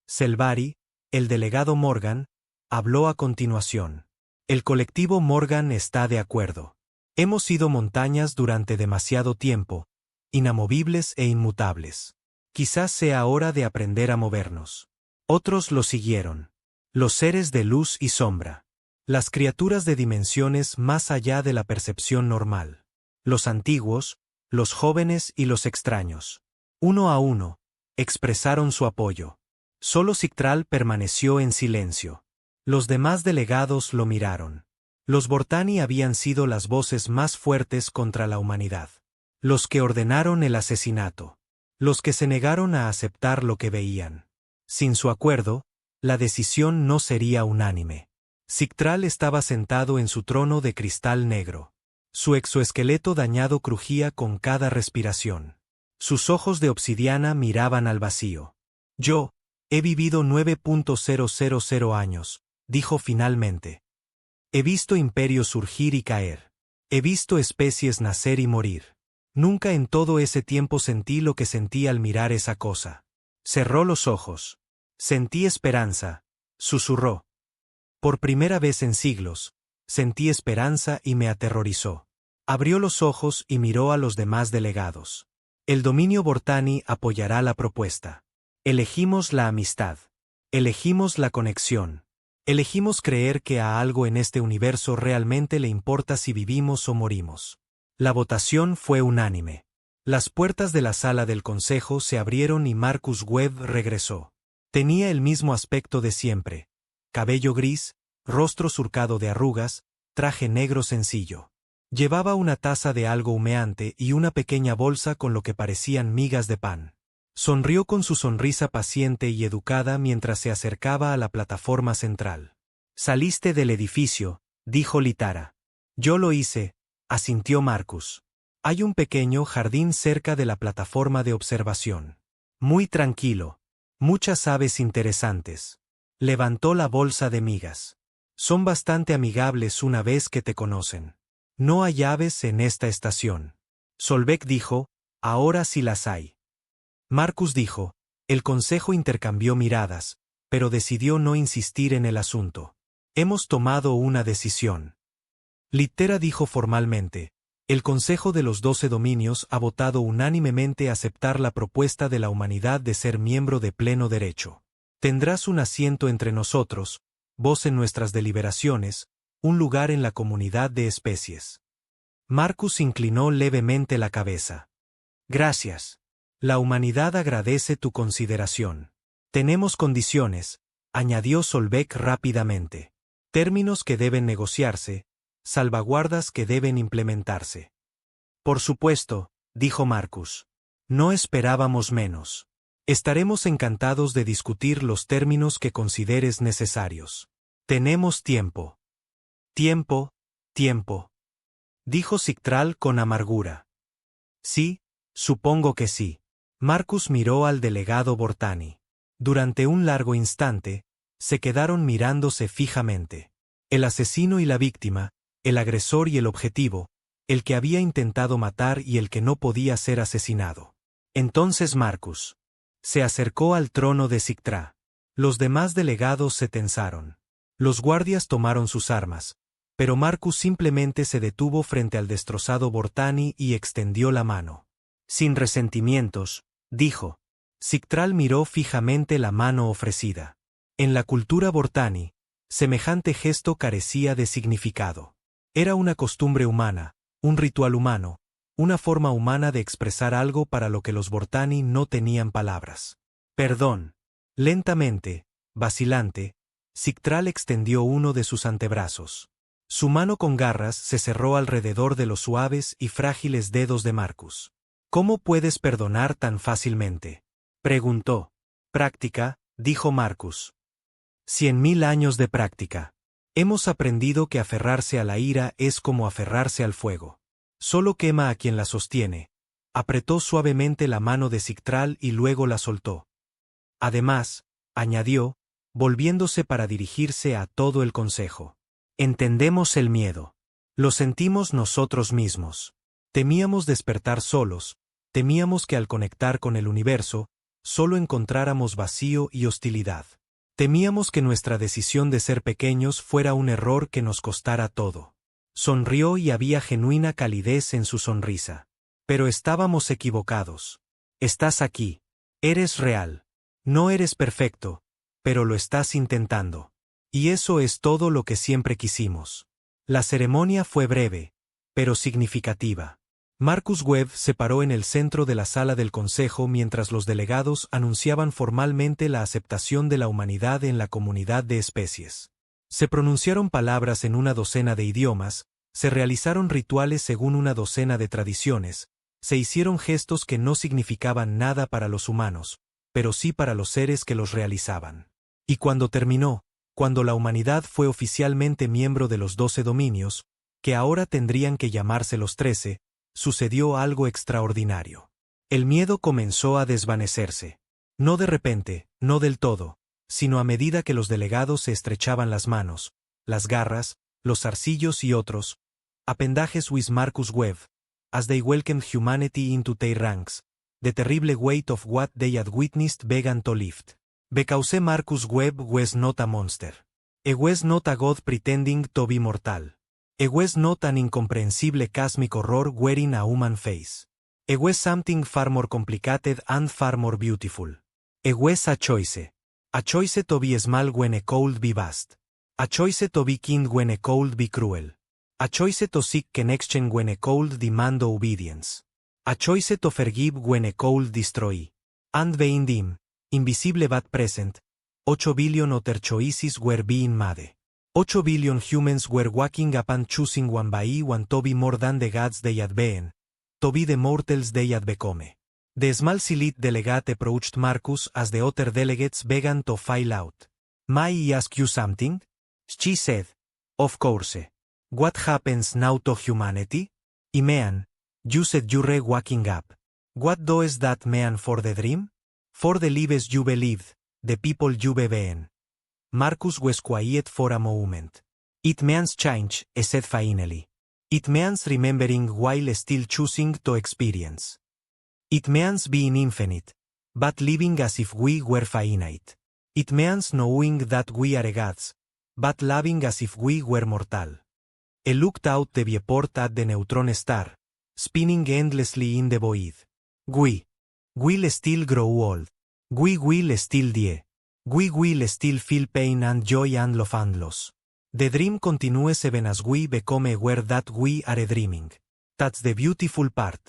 Selvari, el delegado Morgan, habló a continuación. El colectivo Morgan está de acuerdo. Hemos sido montañas durante demasiado tiempo, inamovibles e inmutables. Quizás sea hora de aprender a movernos. Otros lo siguieron. Los seres de luz y sombra. Las criaturas de dimensiones más allá de la percepción normal. Los antiguos, los jóvenes y los extraños. Uno a uno, expresaron su apoyo. Solo Sigtral permaneció en silencio. Los demás delegados lo miraron. Los Vortani habían sido las voces más fuertes contra la humanidad. Los que ordenaron el asesinato. Los que se negaron a aceptar lo que veían. Sin su acuerdo, la decisión no sería unánime. Sigtral estaba sentado en su trono de cristal negro. Su exoesqueleto dañado crujía con cada respiración. Sus ojos de obsidiana miraban al vacío. Yo, he vivido 9.000 años, dijo finalmente. He visto imperios surgir y caer. He visto especies nacer y morir. Nunca en todo ese tiempo sentí lo que sentí al mirar esa cosa. Cerró los ojos. Sentí esperanza, susurró. Por primera vez en siglos, sentí esperanza y me aterrorizó. Abrió los ojos y miró a los demás delegados. El dominio Vortani apoyará la propuesta. Elegimos la amistad. Elegimos la conexión. Elegimos creer que a algo en este universo realmente le importa si vivimos o morimos. La votación fue unánime. Las puertas de la sala del consejo se abrieron y Marcus Webb regresó. Tenía el mismo aspecto de siempre. Cabello gris, rostro surcado de arrugas, traje negro sencillo. Llevaba una taza de algo humeante y una pequeña bolsa con lo que parecían migas de pan. Sonrió con su sonrisa paciente y educada mientras se acercaba a la plataforma central. «Saliste del edificio», dijo Litara. «Yo lo hice», asintió Marcus. «Hay un pequeño jardín cerca de la plataforma de observación. Muy tranquilo. Muchas aves interesantes». Levantó la bolsa de migas. «Son bastante amigables una vez que te conocen. No hay aves en esta estación». Solbeck dijo, «Ahora sí las hay». Marcus dijo, el consejo intercambió miradas, pero decidió no insistir en el asunto. «Hemos tomado una decisión». Littera dijo formalmente, el Consejo de los 12 Dominios ha votado unánimemente aceptar la propuesta de la humanidad de ser miembro de pleno derecho. Tendrás un asiento entre nosotros, voz en nuestras deliberaciones, un lugar en la comunidad de especies. Marcus inclinó levemente la cabeza. «Gracias. La humanidad agradece tu consideración. Tenemos condiciones», añadió Solbeck rápidamente. «Términos que deben negociarse, salvaguardas que deben implementarse». «Por supuesto», dijo Marcus. «No esperábamos menos. Estaremos encantados de discutir los términos que consideres necesarios. Tenemos tiempo». «Tiempo, tiempo», dijo Sigtral con amargura. «Sí, supongo que sí». Marcus miró al delegado Vortani. Durante un largo instante, se quedaron mirándose fijamente. El asesino y la víctima, el agresor y el objetivo, el que había intentado matar y el que no podía ser asesinado. Entonces Marcus se acercó al trono de Sigtra. Los demás delegados se tensaron. Los guardias tomaron sus armas, pero Marcus simplemente se detuvo frente al destrozado Vortani y extendió la mano. Sin resentimientos, dijo. Sigtral miró fijamente la mano ofrecida. En la cultura Vortani, semejante gesto carecía de significado. Era una costumbre humana, un ritual humano, una forma humana de expresar algo para lo que los Vortani no tenían palabras. Perdón. Lentamente, vacilante, Sigtral extendió uno de sus antebrazos. Su mano con garras se cerró alrededor de los suaves y frágiles dedos de Marcus. ¿Cómo puedes perdonar tan fácilmente?, preguntó. Práctica, dijo Marcus. 100.000 años de práctica. Hemos aprendido que aferrarse a la ira es como aferrarse al fuego. Solo quema a quien la sostiene. Apretó suavemente la mano de Sigtral y luego la soltó. Además, añadió, volviéndose para dirigirse a todo el consejo. Entendemos el miedo. Lo sentimos nosotros mismos. Temíamos despertar solos, temíamos que al conectar con el universo, solo encontráramos vacío y hostilidad. Temíamos que nuestra decisión de ser pequeños fuera un error que nos costara todo. Sonrió y había genuina calidez en su sonrisa. Pero estábamos equivocados. Estás aquí. Eres real. No eres perfecto, pero lo estás intentando. Y eso es todo lo que siempre quisimos. La ceremonia fue breve, pero significativa. Marcus Webb se paró en el centro de la sala del consejo mientras los delegados anunciaban formalmente la aceptación de la humanidad en la comunidad de especies. Se pronunciaron palabras en una docena de idiomas, se realizaron rituales según una docena de tradiciones, se hicieron gestos que no significaban nada para los humanos, pero sí para los seres que los realizaban. Y cuando terminó, cuando la humanidad fue oficialmente miembro de los 12 dominios, que ahora tendrían que llamarse los 13, sucedió algo extraordinario. El miedo comenzó a desvanecerse. No de repente, no del todo, sino a medida que los delegados se estrechaban las manos, las garras, los zarcillos y otros, appendages with Marcus Webb, as they welcomed humanity into their ranks, the terrible weight of what they had witnessed began to lift. Because Marcus Webb was not a monster. He was not a god pretending to be mortal. He was not an incomprehensible cosmic horror wearing a human face. He was something far more complicated and far more beautiful. He was a choice. A choice to be small when he could be vast. A choice to be kind when he could be cruel. A choice to seek connection when he could demand obedience. A choice to forgive when he could destroy. And being dim, invisible but present, 8 billion other choices were being made. 8 billion humans were waking up and choosing one by one to be more than the gods they had been, to be the mortals they had become. The small select delegate approached Marcus as the other delegates began to file out. May I ask you something? She said. Of course. What happens now to humanity? Imean, you said you were waking up. What does that mean for the dream? For the lives you believed, the people you been. Marcus was quiet for a moment. It means change, he said finally. It means remembering while still choosing to experience. It means being infinite, but living as if we were finite. It means knowing that we are gods, but loving as if we were mortal. He looked out the viewport at the neutron star, spinning endlessly in the void. We will still grow old. We will still die. We will still feel pain and joy and love and loss. The dream continues even as we become aware that we are dreaming. That's the beautiful part.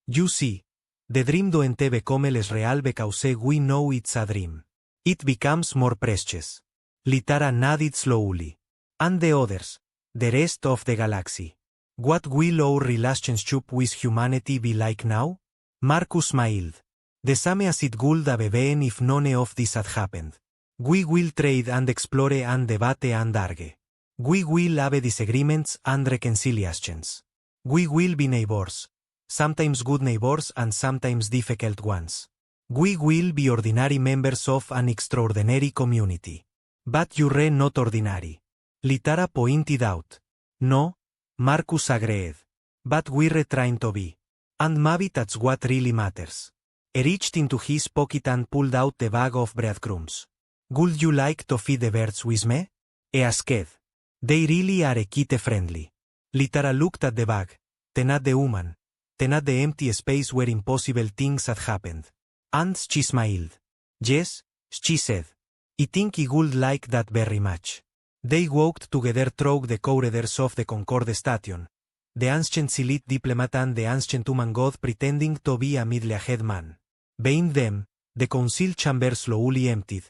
You see, the dream doesn't become less real because we know it's a dream. It becomes more precious. Litara nodded slowly. And the others, the rest of the galaxy. What will our relationship with humanity be like now? Marcus smiled. The same as it would have been if none of this had happened. We will trade and explore and debate and argue. We will have disagreements and reconciliations. We will be neighbors, sometimes good neighbors and sometimes difficult ones. We will be ordinary members of an extraordinary community. But you're not ordinary. Litara pointed out. No, Marcus agreed. But we're trying to be. And maybe that's what really matters. He reached into his pocket and pulled out the bag of breadcrumbs. Would you like to feed the birds with me? He asked. They really are kid-friendly. Litara looked at the bag, then at the woman, then at the empty space where impossible things had happened. And she smiled. Yes, she said. I think he would like that very much. They walked together through the corridors of the Concorde Station, the ancient Silith diplomat and the ancient human god pretending to be a middle-aged man. Behind them, the council chambers slowly emptied,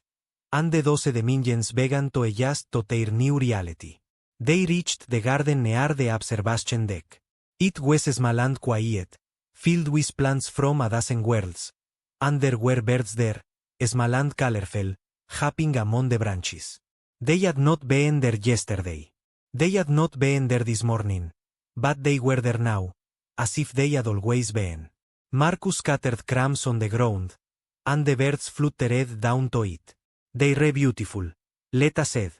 and the 12 Dominions began to adjust to their new reality. They reached the garden near the observation deck. It was small and quiet, filled with plants from a dozen worlds, and there were birds there, small and colorful, hopping among the branches. They had not been there yesterday. They had not been there this morning, but they were there now, as if they had always been. Marcus scattered crumbs on the ground, and the birds fluttered down to it. They were beautiful, Leta said.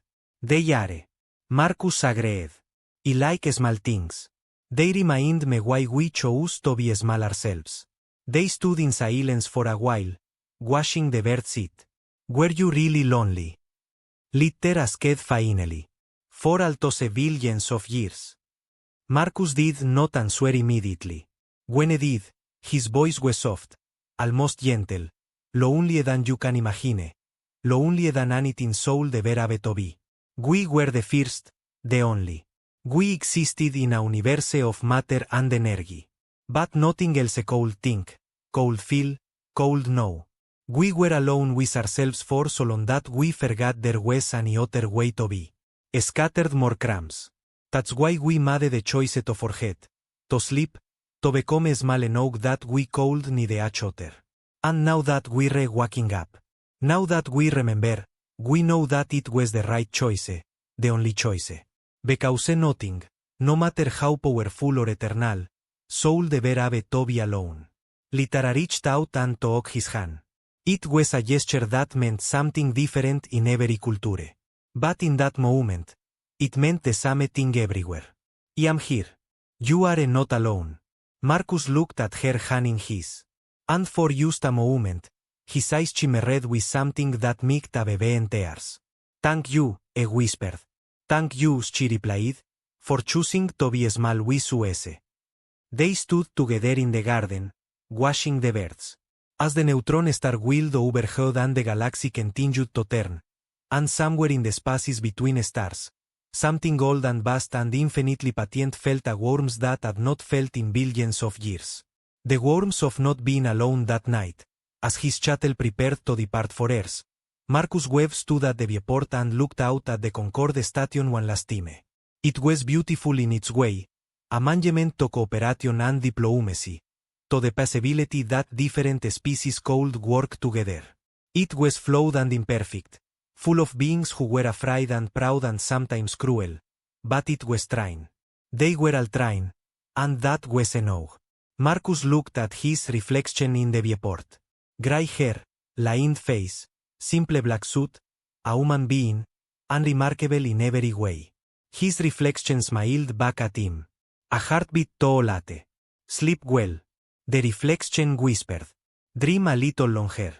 They are. Marcus agreed. I like small things. They remind me why we chose to be small ourselves. They stood in silence for a while, watching the birds eat. Were you really lonely? Litter asked finally. For almost billions of years. Marcus did not answer immediately. When he did, his voice was soft, almost gentle, lonelier than you can imagine, lonelier than anything soul ever have to be. We were the first, the only. We existed in a universe of matter and energy. But nothing else could think, could feel, could know. We were alone with ourselves for so long that we forgot there was any other way to be. Scattered more crumbs. That's why we made the choice to forget, to sleep, to become small enough that we could need each other. And now that we're waking up, now that we remember, we know that it was the right choice, the only choice. Because nothing, no matter how powerful or eternal, soul ever have to be alone. Litara reached out and took his hand. It was a gesture that meant something different in every culture. But in that moment, it meant the same thing everywhere. I am here. You are not alone. Marcus looked at her hand in his. And for just a moment, his eyes shimmered with something that might have been tears. Thank you, he whispered. Thank you, she replied, for choosing to be small with us. They stood together in the garden, watching the birds. As the neutron star wheeled overhead and the galaxy continued to turn, and somewhere in the spaces between stars, something old and vast and infinitely patent felt a warmth that had not felt in billions of years. The warmth of not being alone that night. As his shuttle prepared to depart for Earth, Marcus Webb stood at the viewport and looked out at the Concorde Station one last time. It was beautiful in its way, a monument to cooperation and diplomacy, to the possibility that different species could work together. It was flawed and imperfect, full of beings who were afraid and proud and sometimes cruel, but it was trying. They were all trying, and that was enough. Marcus looked at his reflection in the viewport. Gray hair, lined face, simple black suit, a human being, unremarkable in every way. His reflection smiled back at him. A heartbeat to late. Sleep well. The reflection whispered. Dream a little longer.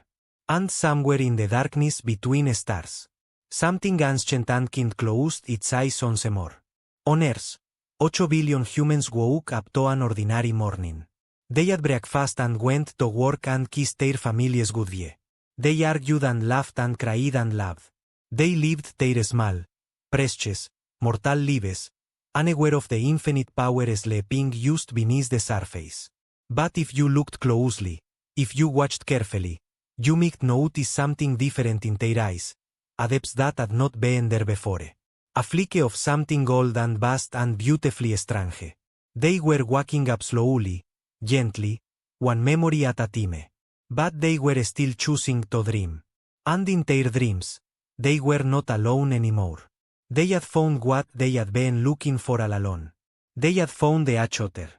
And somewhere in the darkness between stars, something ancient and kind closed its eyes once more. On Earth, 8 billion humans woke up to an ordinary morning. They had breakfast and went to work and kissed their families goodbye. They argued and laughed and cried and loved. They lived their small, precious, mortal lives, unaware of the infinite power sleeping just beneath the surface. But if you looked closely, if you watched carefully, you might notice something different in their eyes, a depth that had not been there before. A flicker of something old and vast and beautifully strange. They were waking up slowly, gently, one memory at a time. But they were still choosing to dream. And in their dreams, they were not alone anymore. They had found what they had been looking for all along. They had found the other.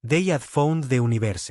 They had found the universe.